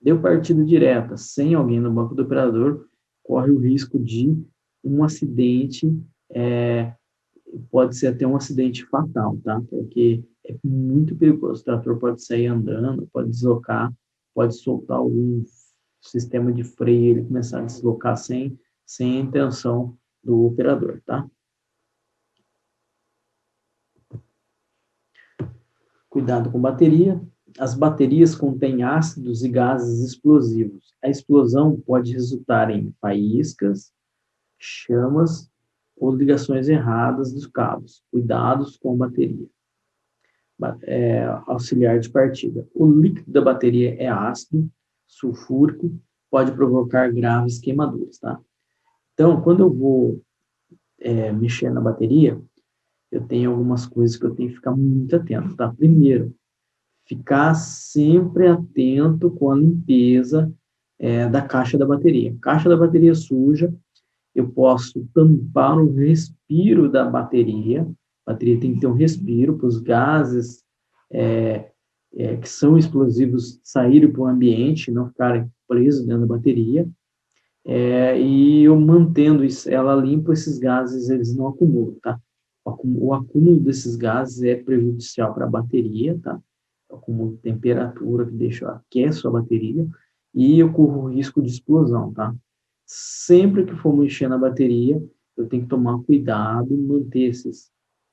Deu partida direta sem alguém no banco do operador, corre o risco de um acidente, pode ser até um acidente fatal, tá? Porque é muito perigoso. O trator pode sair andando, pode deslocar, pode soltar algum sistema de freio e ele começar a deslocar sem a intenção do operador, tá? Cuidado com bateria. As baterias contêm ácidos e gases explosivos. A explosão pode resultar em faíscas, chamas ou ligações erradas dos cabos. Cuidados com a bateria. Auxiliar de partida. O líquido da bateria é ácido, sulfúrico, pode provocar graves queimaduras, tá? Então, quando eu vou mexer na bateria, eu tenho algumas coisas que eu tenho que ficar muito atento, tá? Primeiro, ficar sempre atento com a limpeza da caixa da bateria. Caixa da bateria suja, eu posso tampar o respiro da bateria. A bateria tem que ter um respiro para os gases que são explosivos saírem para o ambiente, não ficarem presos dentro da bateria. E eu mantendo ela limpa, esses gases eles não acumulam, tá? O acúmulo desses gases é prejudicial para a bateria, tá? O acúmulo de temperatura que aquece a bateria e eu corro o risco de explosão, tá? Sempre que for mexer na bateria, eu tenho que tomar cuidado, manter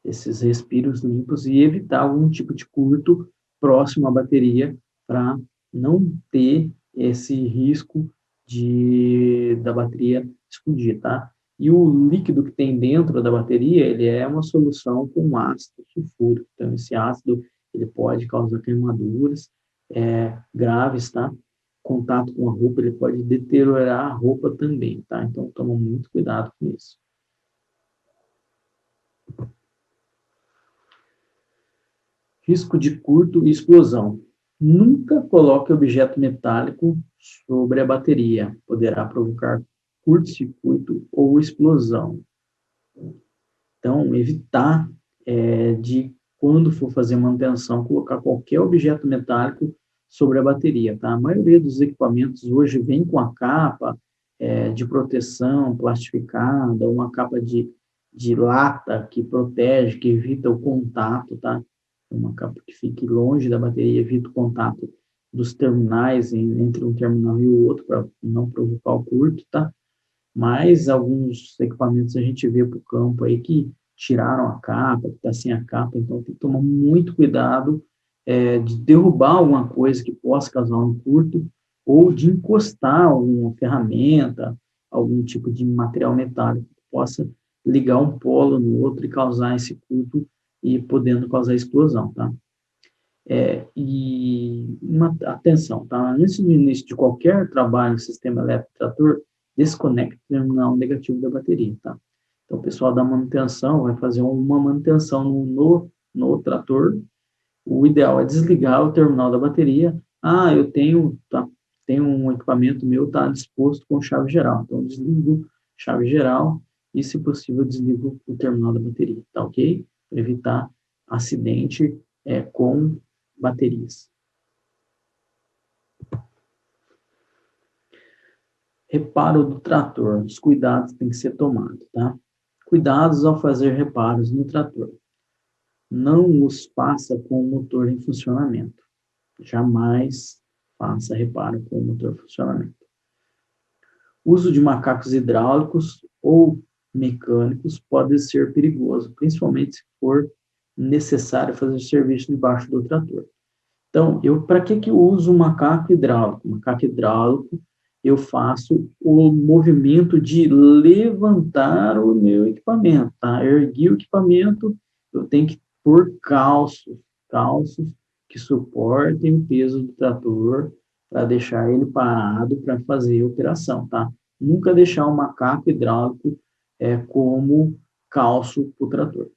esses respiros limpos e evitar algum tipo de curto próximo à bateria para não ter esse risco da bateria explodir, tá? E o líquido que tem dentro da bateria, ele é uma solução com ácido sulfúrico. Então, esse ácido, ele pode causar queimaduras graves, tá? Contato com a roupa, ele pode deteriorar a roupa também, tá? Então, toma muito cuidado com isso. Risco de curto e explosão. Nunca coloque objeto metálico sobre a bateria. Poderá provocar curto-circuito ou explosão. Então, evitar de, quando for fazer manutenção, colocar qualquer objeto metálico sobre a bateria, tá? A maioria dos equipamentos hoje vem com a capa de proteção plastificada, uma capa de lata que protege, que evita o contato, tá? Uma capa que fique longe da bateria, evita o contato dos terminais entre um terminal e o outro, para não provocar o curto, tá? Mas alguns equipamentos a gente vê para o campo aí que tiraram a capa, que está sem a capa, então tem que tomar muito cuidado de derrubar alguma coisa que possa causar um curto ou de encostar alguma ferramenta, algum tipo de material metálico que possa ligar um polo no outro e causar esse curto e podendo causar explosão, tá? Atenção, tá? Antes do início de qualquer trabalho no sistema elétrico trator, desconecte o terminal negativo da bateria, tá? Então, o pessoal da manutenção vai fazer uma manutenção no trator. O ideal é desligar o terminal da bateria. Ah, eu tenho um equipamento meu, tá disposto com chave geral. Então, desligo chave geral e, se possível, desligo o terminal da bateria, tá ok? Para evitar acidente com baterias. Reparo do trator. Os cuidados têm que ser tomados, tá? Cuidados ao fazer reparos no trator. Não os faça com o motor em funcionamento. Jamais faça reparo com o motor em funcionamento. Uso de macacos hidráulicos ou mecânicos pode ser perigoso, principalmente se for necessário fazer serviço debaixo do trator. Então, para que eu uso um macaco hidráulico? Macaco hidráulico, eu faço o movimento de levantar o meu equipamento, tá? Ergui o equipamento, eu tenho que pôr calços que suportem o peso do trator para deixar ele parado para fazer a operação, tá? Nunca deixar o macaco hidráulico como calço para o trator.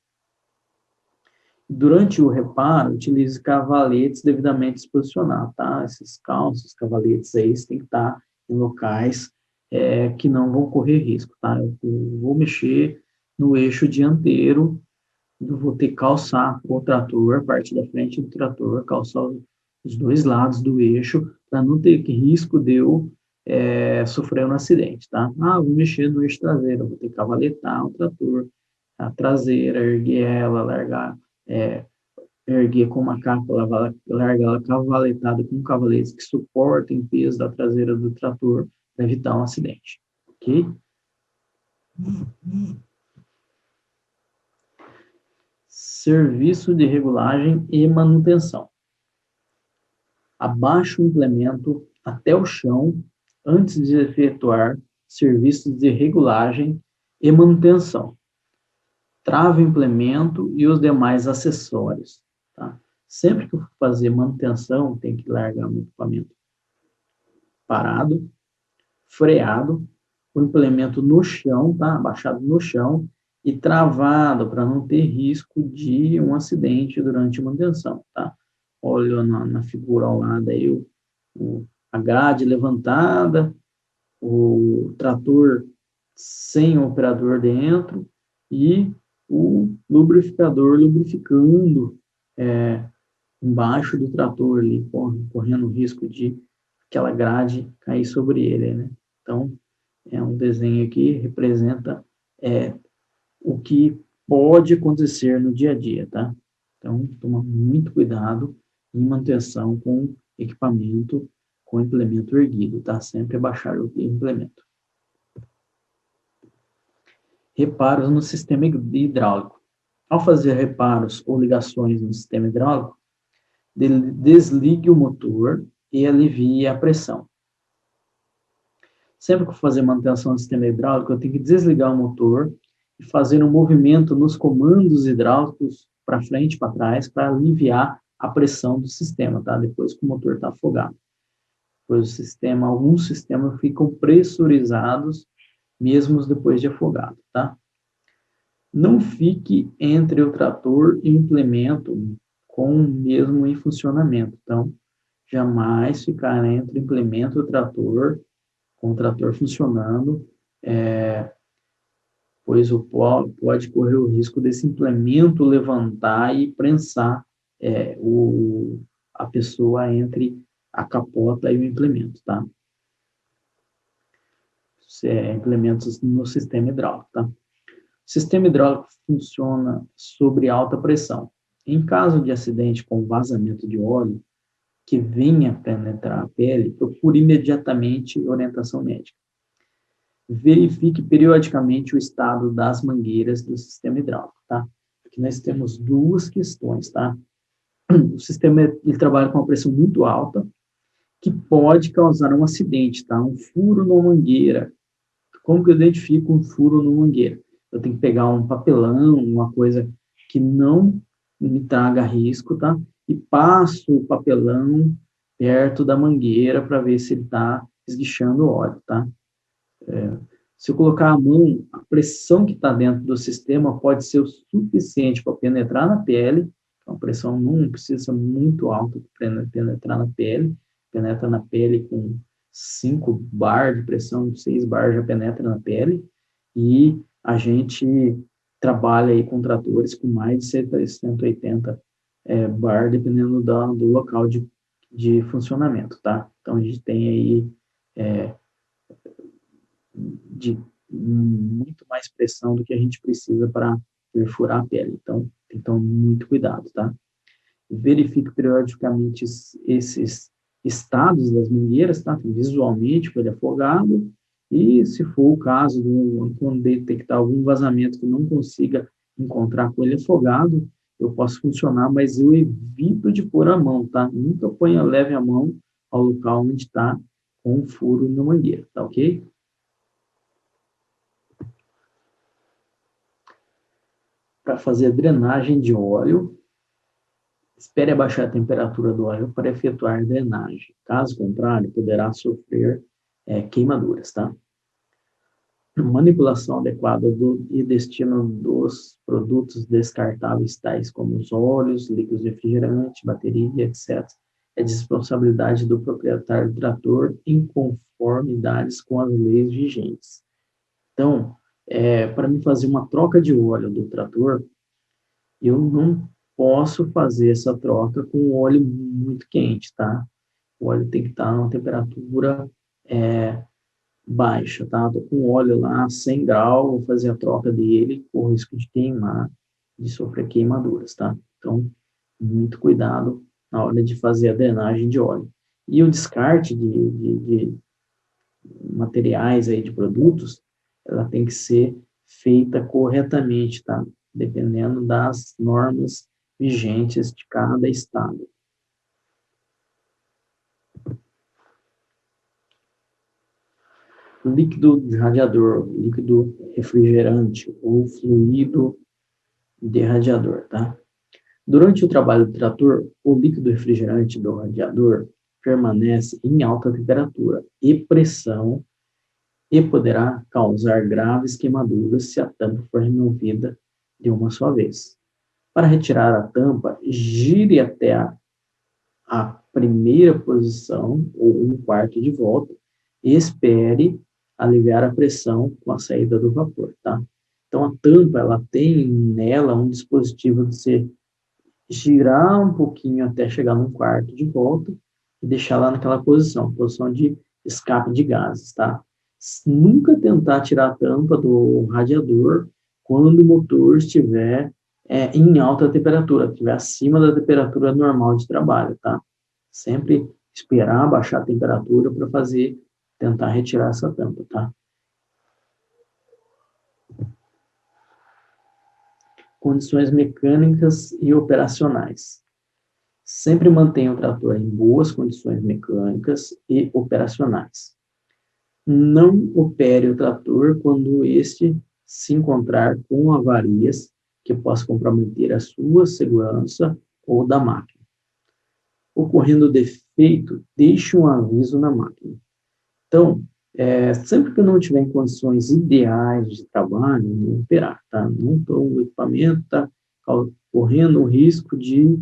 Durante o reparo, utilize cavaletes devidamente posicionados, tá? Esses calços, cavaletes aí, tem que estar em locais que não vão correr risco, tá? Eu vou mexer no eixo dianteiro, eu vou ter que calçar o trator, a parte da frente do trator, calçar os dois lados do eixo, para não ter risco de eu sofrer um acidente, tá? Ah, vou mexer no eixo traseiro, vou ter que cavaletar o trator, a traseira, erguer ela, largar erguer com uma capa, larga ela cavaletada com cavaletes que suportem o peso da traseira do trator para evitar um acidente, ok? Serviço de regulagem e manutenção. Abaixe o implemento até o chão antes de efetuar serviços de regulagem e manutenção. Trave o implemento e os demais acessórios, tá? Sempre que eu for fazer manutenção, tem que largar o equipamento parado, freado, o implemento no chão, tá? Abaixado no chão e travado para não ter risco de um acidente durante a manutenção, tá? Olha na figura ao lado aí a grade levantada, o trator sem o operador dentro e o lubrificador lubrificando embaixo do trator ali, correndo o risco de aquela grade cair sobre ele, né? Então, é um desenho que representa o que pode acontecer no dia a dia, tá? Então, toma muito cuidado em manutenção com equipamento, com implemento erguido, tá? Sempre abaixar o implemento. Reparos no sistema hidráulico. Ao fazer reparos ou ligações no sistema hidráulico, desligue o motor e alivie a pressão. Sempre que eu fazer manutenção do sistema hidráulico, eu tenho que desligar o motor e fazer um movimento nos comandos hidráulicos para frente e para trás para aliviar a pressão do sistema, tá? Depois que o motor está afogado. Pois alguns sistemas ficam pressurizados mesmo depois de afogado, tá? Não fique entre o trator e o implemento com o mesmo em funcionamento. Então, jamais ficar entre o implemento e o trator, com o trator funcionando, pois pode correr o risco desse implemento levantar e prensar a pessoa entre a capota e o implemento, tá? Implementos no sistema hidráulico, tá? O sistema hidráulico funciona sobre alta pressão. Em caso de acidente com vazamento de óleo que venha penetrar a pele, procure imediatamente orientação médica. Verifique periodicamente o estado das mangueiras do sistema hidráulico, tá? Aqui nós temos duas questões, tá? O sistema ele trabalha com uma pressão muito alta, que pode causar um acidente, tá? Um furo na mangueira. Como que eu identifico um furo na mangueira? Eu tenho que pegar um papelão, uma coisa que não me traga risco, tá? E passo o papelão perto da mangueira para ver se ele está esguichando óleo, tá? Se eu colocar a mão, a pressão que está dentro do sistema pode ser o suficiente para penetrar na pele. Então, a pressão não precisa ser muito alta para penetrar na pele. Penetra na pele com 5 bar de pressão, 6 bar já penetra na pele. E a gente trabalha aí com tratores com mais de 180 bar, dependendo do local de funcionamento, tá? Então, a gente tem aí de muito mais pressão do que a gente precisa para perfurar a pele. Então, tem que tomar muito cuidado, tá? Verifique periodicamente esses estados das mangueiras, tá? Visualmente, com ele afogado, e se for o caso, quando detectar algum vazamento que não consiga encontrar com ele afogado, eu posso funcionar, mas eu evito de pôr a mão, tá? Nunca leve a mão ao local onde está com um furo na mangueira, tá ok? Para fazer a drenagem de óleo, espere abaixar a temperatura do óleo para efetuar a drenagem. Caso contrário, poderá sofrer queimaduras, tá? Manipulação adequada e destino dos produtos descartáveis, tais como os óleos, líquidos refrigerantes, bateria, etc., é de responsabilidade do proprietário do trator em conformidades com as leis vigentes. Então, para mim fazer uma troca de óleo do trator, eu não posso fazer essa troca com óleo muito quente, tá? O óleo tem que estar numa temperatura baixa, tá? Tô com óleo lá, 100 graus, vou fazer a troca dele, com o risco de queimar, de sofrer queimaduras, tá? Então, muito cuidado na hora de fazer a drenagem de óleo. E o descarte de materiais aí, de produtos, ela tem que ser feita corretamente, tá? Dependendo das normas vigentes de cada estado. Líquido de radiador, líquido refrigerante ou fluido de radiador, tá? Durante o trabalho do trator, o líquido refrigerante do radiador permanece em alta temperatura e pressão e poderá causar graves queimaduras se a tampa for removida de uma só vez. Para retirar a tampa, gire até a primeira posição, ou um quarto de volta, e espere aliviar a pressão com a saída do vapor, tá? Então, a tampa, ela tem nela um dispositivo de você girar um pouquinho até chegar num quarto de volta e deixar lá naquela posição de escape de gases, tá? Nunca tentar tirar a tampa do radiador quando o motor estiver em alta temperatura, estiver acima da temperatura normal de trabalho, tá? Sempre esperar baixar a temperatura para tentar retirar essa tampa, tá? Condições mecânicas e operacionais. Sempre mantenha o trator em boas condições mecânicas e operacionais. Não opere o trator quando este se encontrar com avarias que possam comprometer a sua segurança ou da máquina. Ocorrendo defeito, deixe um aviso na máquina. Então, sempre que eu não estiver em condições ideais de trabalho, não operar, tá? Não estou, o equipamento está correndo o risco de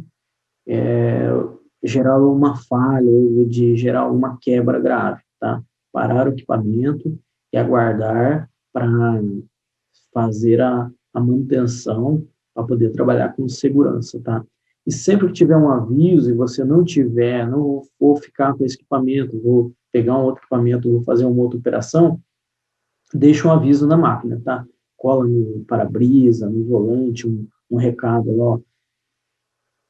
gerar uma falha ou de gerar uma quebra grave, tá? Parar o equipamento e aguardar para fazer a manutenção para poder trabalhar com segurança, tá? E sempre que tiver um aviso e você não tiver, não vou ficar com esse equipamento, vou pegar um outro equipamento, vou fazer uma outra operação, deixa um aviso na máquina, tá? Cola no para-brisa, no volante, um recado lá, ó,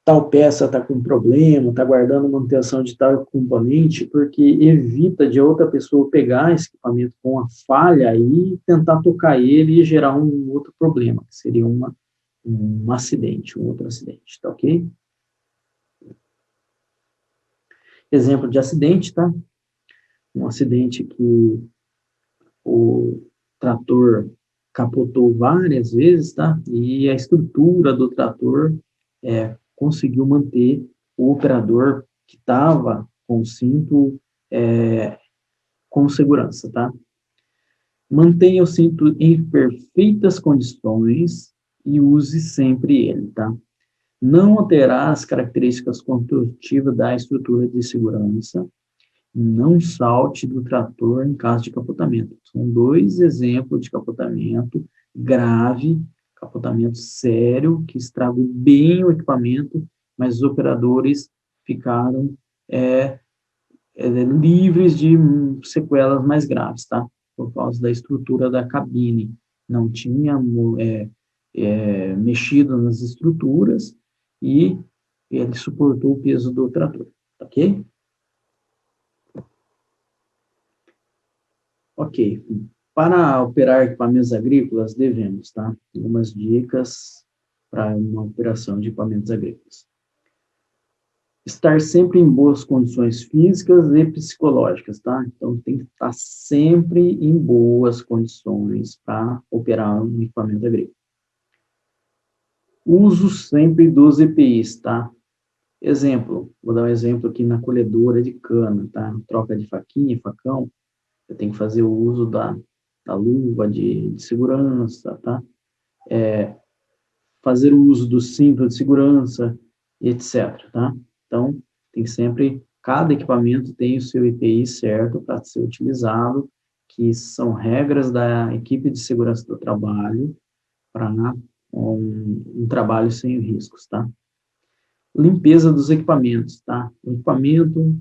tal peça está com problema, está guardando manutenção de tal componente, porque evita de outra pessoa pegar esse equipamento com uma falha e tentar tocar ele e gerar um outro problema, que seria um acidente, um outro acidente, tá ok? Exemplo de acidente, tá? Um acidente que o trator capotou várias vezes, tá? E a estrutura do trator conseguiu manter o operador que estava com o cinto com segurança, tá? Mantenha o cinto em perfeitas condições e use sempre ele, tá? Não alterar as características construtivas da estrutura de segurança. Não salte do trator em caso de capotamento. São dois exemplos de capotamento grave, capotamento sério, que estragou bem o equipamento, mas os operadores ficaram livres de sequelas mais graves, tá? Por causa da estrutura da cabine. Não tinha mexido nas estruturas e ele suportou o peso do trator, ok? Ok. Para operar equipamentos agrícolas, devemos, tá? Algumas dicas para uma operação de equipamentos agrícolas. Estar sempre em boas condições físicas e psicológicas, tá? Então, tem que estar sempre em boas condições para operar um equipamento agrícola. Uso sempre dos EPIs, tá? Exemplo, vou dar um exemplo aqui na colhedora de cana, tá? Troca de faquinha, facão, eu tenho que fazer o uso da luva de segurança, tá? Fazer o uso do cinto de segurança, etc, tá? Então, tem sempre, cada equipamento tem o seu EPI certo para ser utilizado, que são regras da equipe de segurança do trabalho para um trabalho sem riscos, tá? Limpeza dos equipamentos, tá? O equipamento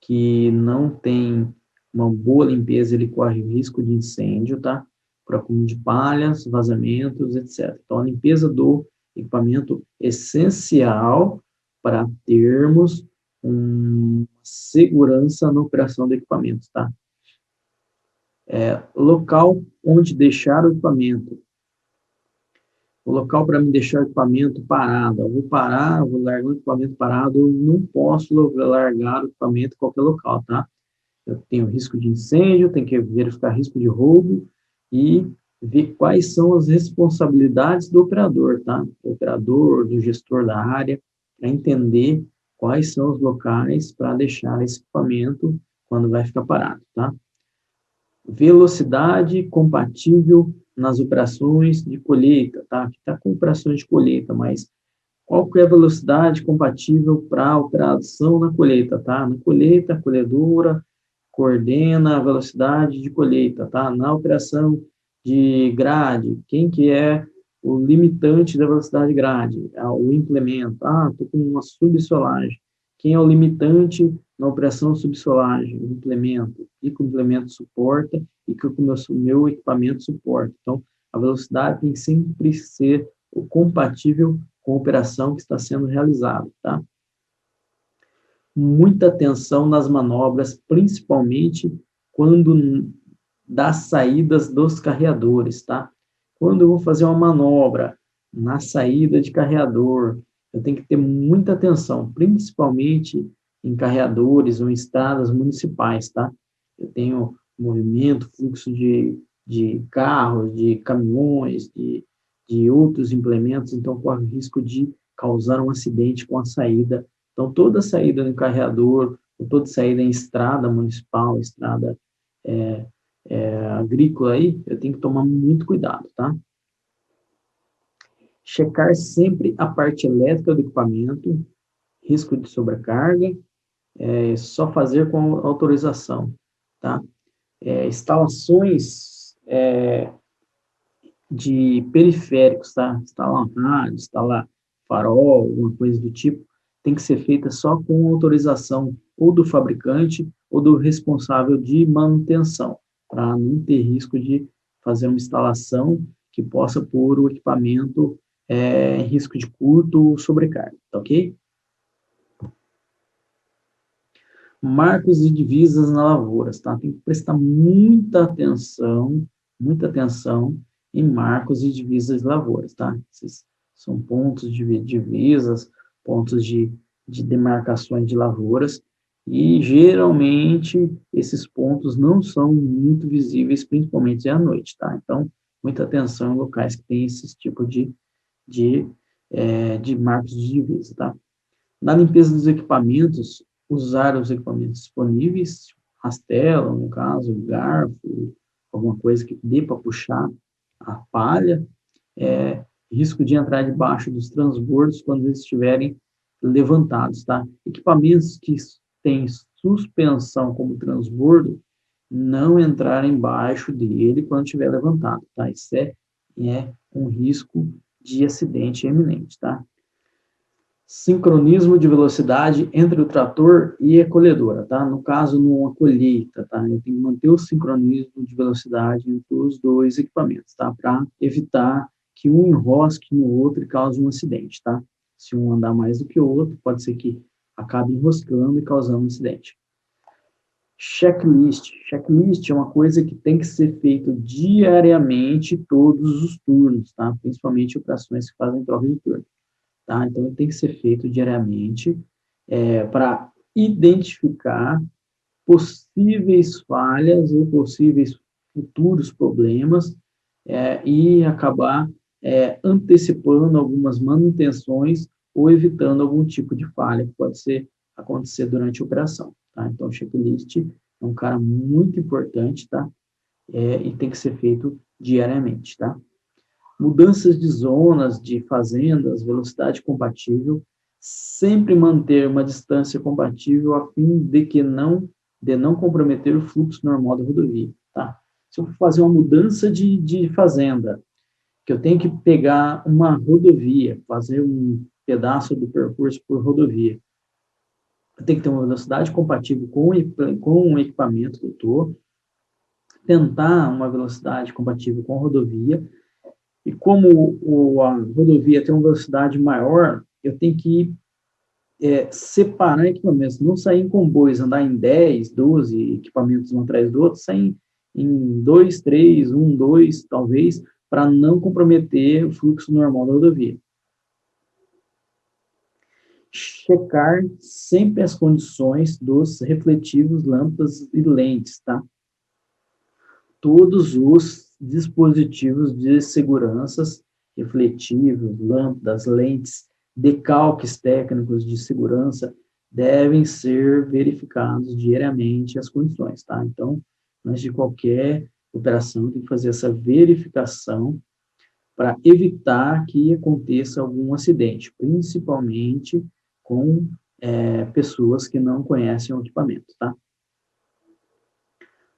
que não tem uma boa limpeza, ele corre risco de incêndio, tá? Por acúmulo de palhas, vazamentos, etc. Então, a limpeza do equipamento é essencial para termos segurança na operação do equipamento, tá? Local onde deixar o equipamento. O local para me deixar o equipamento parado. Eu vou parar, vou largar o equipamento parado, eu não posso largar o equipamento em qualquer local, tá? Eu tenho risco de incêndio, tenho que verificar risco de roubo e ver quais são as responsabilidades do operador, tá? Do operador, do gestor da área, para entender quais são os locais para deixar esse equipamento quando vai ficar parado, tá? Velocidade compatível nas operações de colheita, tá? Aqui está com operações de colheita, mas qual que é a velocidade compatível para a operação na colheita, tá? Na colheita, a colhedora coordena a velocidade de colheita, tá? Na operação de grade, quem que é o limitante da velocidade de grade? O implemento. Estou com uma subsolagem. Quem é o limitante na operação subsolagem? O implemento. E que o implemento suporta e que o meu equipamento suporta. Então, a velocidade tem que sempre ser compatível com a operação que está sendo realizada, tá? Muita atenção nas manobras, principalmente quando das saídas dos carreadores, tá? Quando eu vou fazer uma manobra na saída de carreador, eu tenho que ter muita atenção, principalmente em carreadores ou em estradas municipais, tá? Eu tenho movimento, fluxo de carros, de caminhões, de outros implementos, então corre o risco de causar um acidente com a saída. Então, toda saída no carreador, toda saída em estrada municipal, estrada agrícola aí, eu tenho que tomar muito cuidado, tá? Checar sempre a parte elétrica do equipamento, risco de sobrecarga, só fazer com autorização, tá? Instalações de periféricos, tá? Instalar rádio, instalar farol, alguma coisa do tipo, tem que ser feita só com autorização ou do fabricante ou do responsável de manutenção, para não ter risco de fazer uma instalação que possa pôr o equipamento em risco de curto ou sobrecarga, tá ok? Marcos e divisas na lavouras, tá? Tem que prestar muita atenção em marcos e divisas de lavouras, tá? Esses são pontos de divisas, pontos de demarcações de lavouras, e geralmente esses pontos não são muito visíveis, principalmente à noite, tá? Então, muita atenção em locais que tem esse tipo de marcos de divisa, tá? Na limpeza dos equipamentos, usar os equipamentos disponíveis, rastelo, no caso, garfo, alguma coisa que dê para puxar a palha, risco de entrar debaixo dos transbordos quando eles estiverem levantados, tá? Equipamentos que têm suspensão como transbordo, não entrar embaixo dele quando estiver levantado, tá? Isso é um risco de acidente iminente, tá? Sincronismo de velocidade entre o trator e a colhedora, tá? No caso, numa colheita, tá? Eu tenho que manter o sincronismo de velocidade entre os dois equipamentos, tá? Para evitar que um enrosque no outro e cause um acidente, tá? Se um andar mais do que o outro, pode ser que acabe enroscando e causando um acidente. Checklist. Checklist é uma coisa que tem que ser feito diariamente, todos os turnos, tá? Principalmente operações que fazem troca de turno. Tá? Então, tem que ser feito diariamente para identificar possíveis falhas ou possíveis futuros problemas e acabar antecipando algumas manutenções ou evitando algum tipo de falha que pode acontecer durante a operação. Tá? Então, o checklist é um cara muito importante, tá? E tem que ser feito diariamente, tá? Mudanças de zonas, de fazendas, velocidade compatível, sempre manter uma distância compatível a fim de não comprometer o fluxo normal da rodovia, tá? Se eu for fazer uma mudança de fazenda, que eu tenho que pegar uma rodovia, fazer um pedaço do percurso por rodovia, eu tenho que ter uma velocidade compatível com o equipamento que eu estou, tentar uma velocidade compatível com a rodovia. E como a rodovia tem uma velocidade maior, eu tenho que separar equipamentos, não sair em comboios, andar em 10, 12 equipamentos um atrás do outro, sair em 2, 3, 1, 2, talvez, para não comprometer o fluxo normal da rodovia. Checar sempre as condições dos refletivos, lâmpadas e lentes, tá? Todos os dispositivos de segurança, refletivos, lâmpadas, lentes, decalques técnicos de segurança devem ser verificados diariamente as condições, tá? Então, Antes de qualquer operação, tem que fazer essa verificação para evitar que aconteça algum acidente, principalmente com pessoas que não conhecem o equipamento, tá?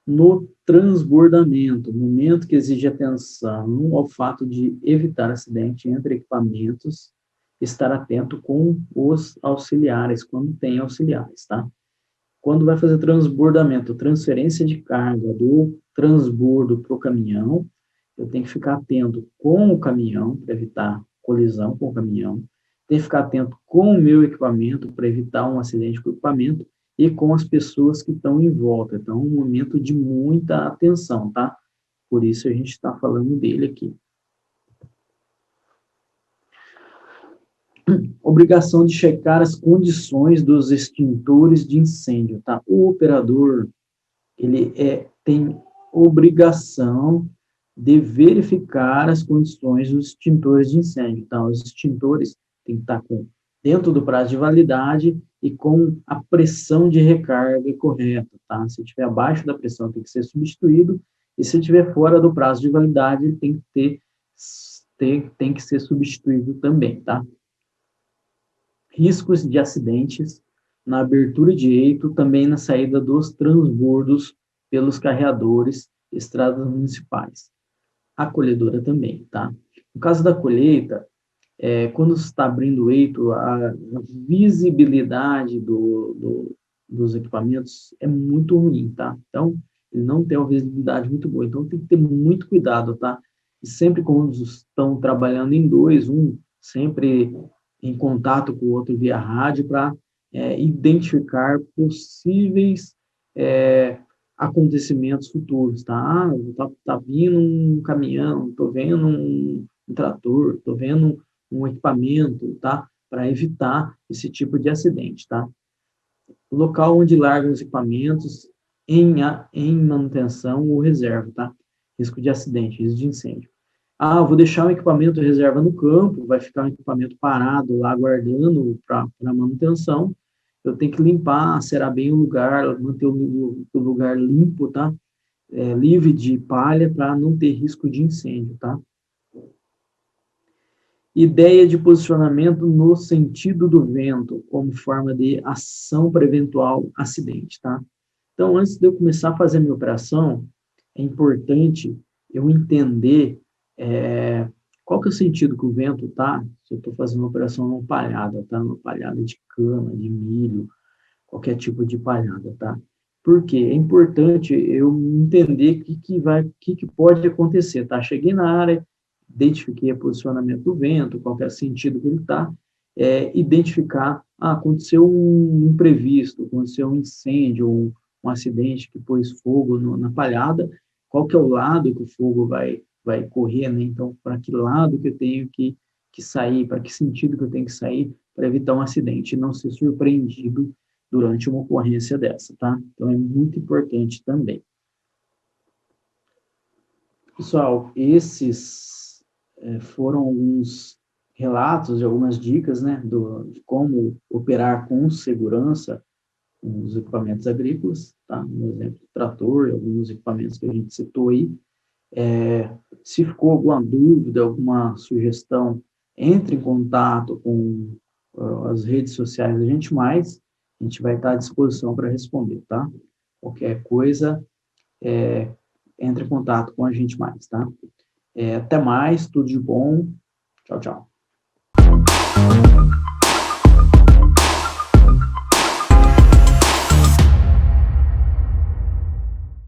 No transbordamento, momento que exige atenção ao fato de evitar acidente entre equipamentos, estar atento com os auxiliares, quando tem auxiliares, tá? Quando vai fazer transbordamento, transferência de carga do transbordo para o caminhão, eu tenho que ficar atento com o caminhão, para evitar colisão com o caminhão, tenho que ficar atento com o meu equipamento, para evitar um acidente com o equipamento, e com as pessoas que estão em volta. Então, é um momento de muita atenção, tá? Por isso a gente está falando dele aqui. Obrigação de checar as condições dos extintores de incêndio, tá? O operador, ele tem obrigação de verificar as condições dos extintores de incêndio. Então, os extintores têm que estar dentro do prazo de validade e com a pressão de recarga correta, tá? Se estiver abaixo da pressão, tem que ser substituído, e se estiver fora do prazo de validade, tem que ser substituído também, tá? Riscos de acidentes na abertura de eito, também na saída dos transbordos pelos carreadores, estradas municipais. A colhedora também, tá? No caso da colheita, quando você está abrindo o eito, a visibilidade dos equipamentos é muito ruim, tá? Então, ele não tem uma visibilidade muito boa. Então, tem que ter muito cuidado, tá? E sempre quando estão trabalhando em dois, um sempre em contato com o outro via rádio para identificar possíveis acontecimentos futuros, tá? Tá vindo um caminhão, estou vendo um trator, estou vendo um equipamento, tá? Para evitar esse tipo de acidente, tá? O local onde largam os equipamentos em manutenção ou reserva, tá? Risco de acidente, risco de incêndio. Ah, vou deixar um equipamento reserva no campo, vai ficar um equipamento parado lá, aguardando para manutenção. Eu tenho que limpar, serar bem o lugar, manter o lugar limpo, tá? Livre de palha, para não ter risco de incêndio, tá? Ideia de posicionamento no sentido do vento, como forma de ação para eventual acidente, tá? Então, antes de eu começar a fazer a minha operação, é importante eu entender qual que é o sentido que o vento tá, se eu estou fazendo uma operação numa palhada, tá? Numa palhada de cana, de milho, qualquer tipo de palhada, tá? Porque é importante eu entender o que pode acontecer, tá? Cheguei na área, identifiquei o posicionamento do vento, qual é o sentido que ele está, identificar, aconteceu um imprevisto, aconteceu um incêndio, um acidente que pôs fogo na palhada, qual que é o lado que o fogo vai correr, né? Então, para que lado que eu tenho que sair, para que sentido que eu tenho que sair, para evitar um acidente e não ser surpreendido durante uma ocorrência dessa, tá? Então, é muito importante também. Pessoal, esses foram alguns relatos e algumas dicas, né, de como operar com segurança os equipamentos agrícolas, tá? No exemplo do trator e alguns equipamentos que a gente citou aí. Se ficou alguma dúvida, alguma sugestão, entre em contato com as redes sociais da Gente Mais, a gente vai estar à disposição para responder, tá? Qualquer coisa, entre em contato com a Gente Mais, tá? Até mais, tudo de bom. Tchau, tchau.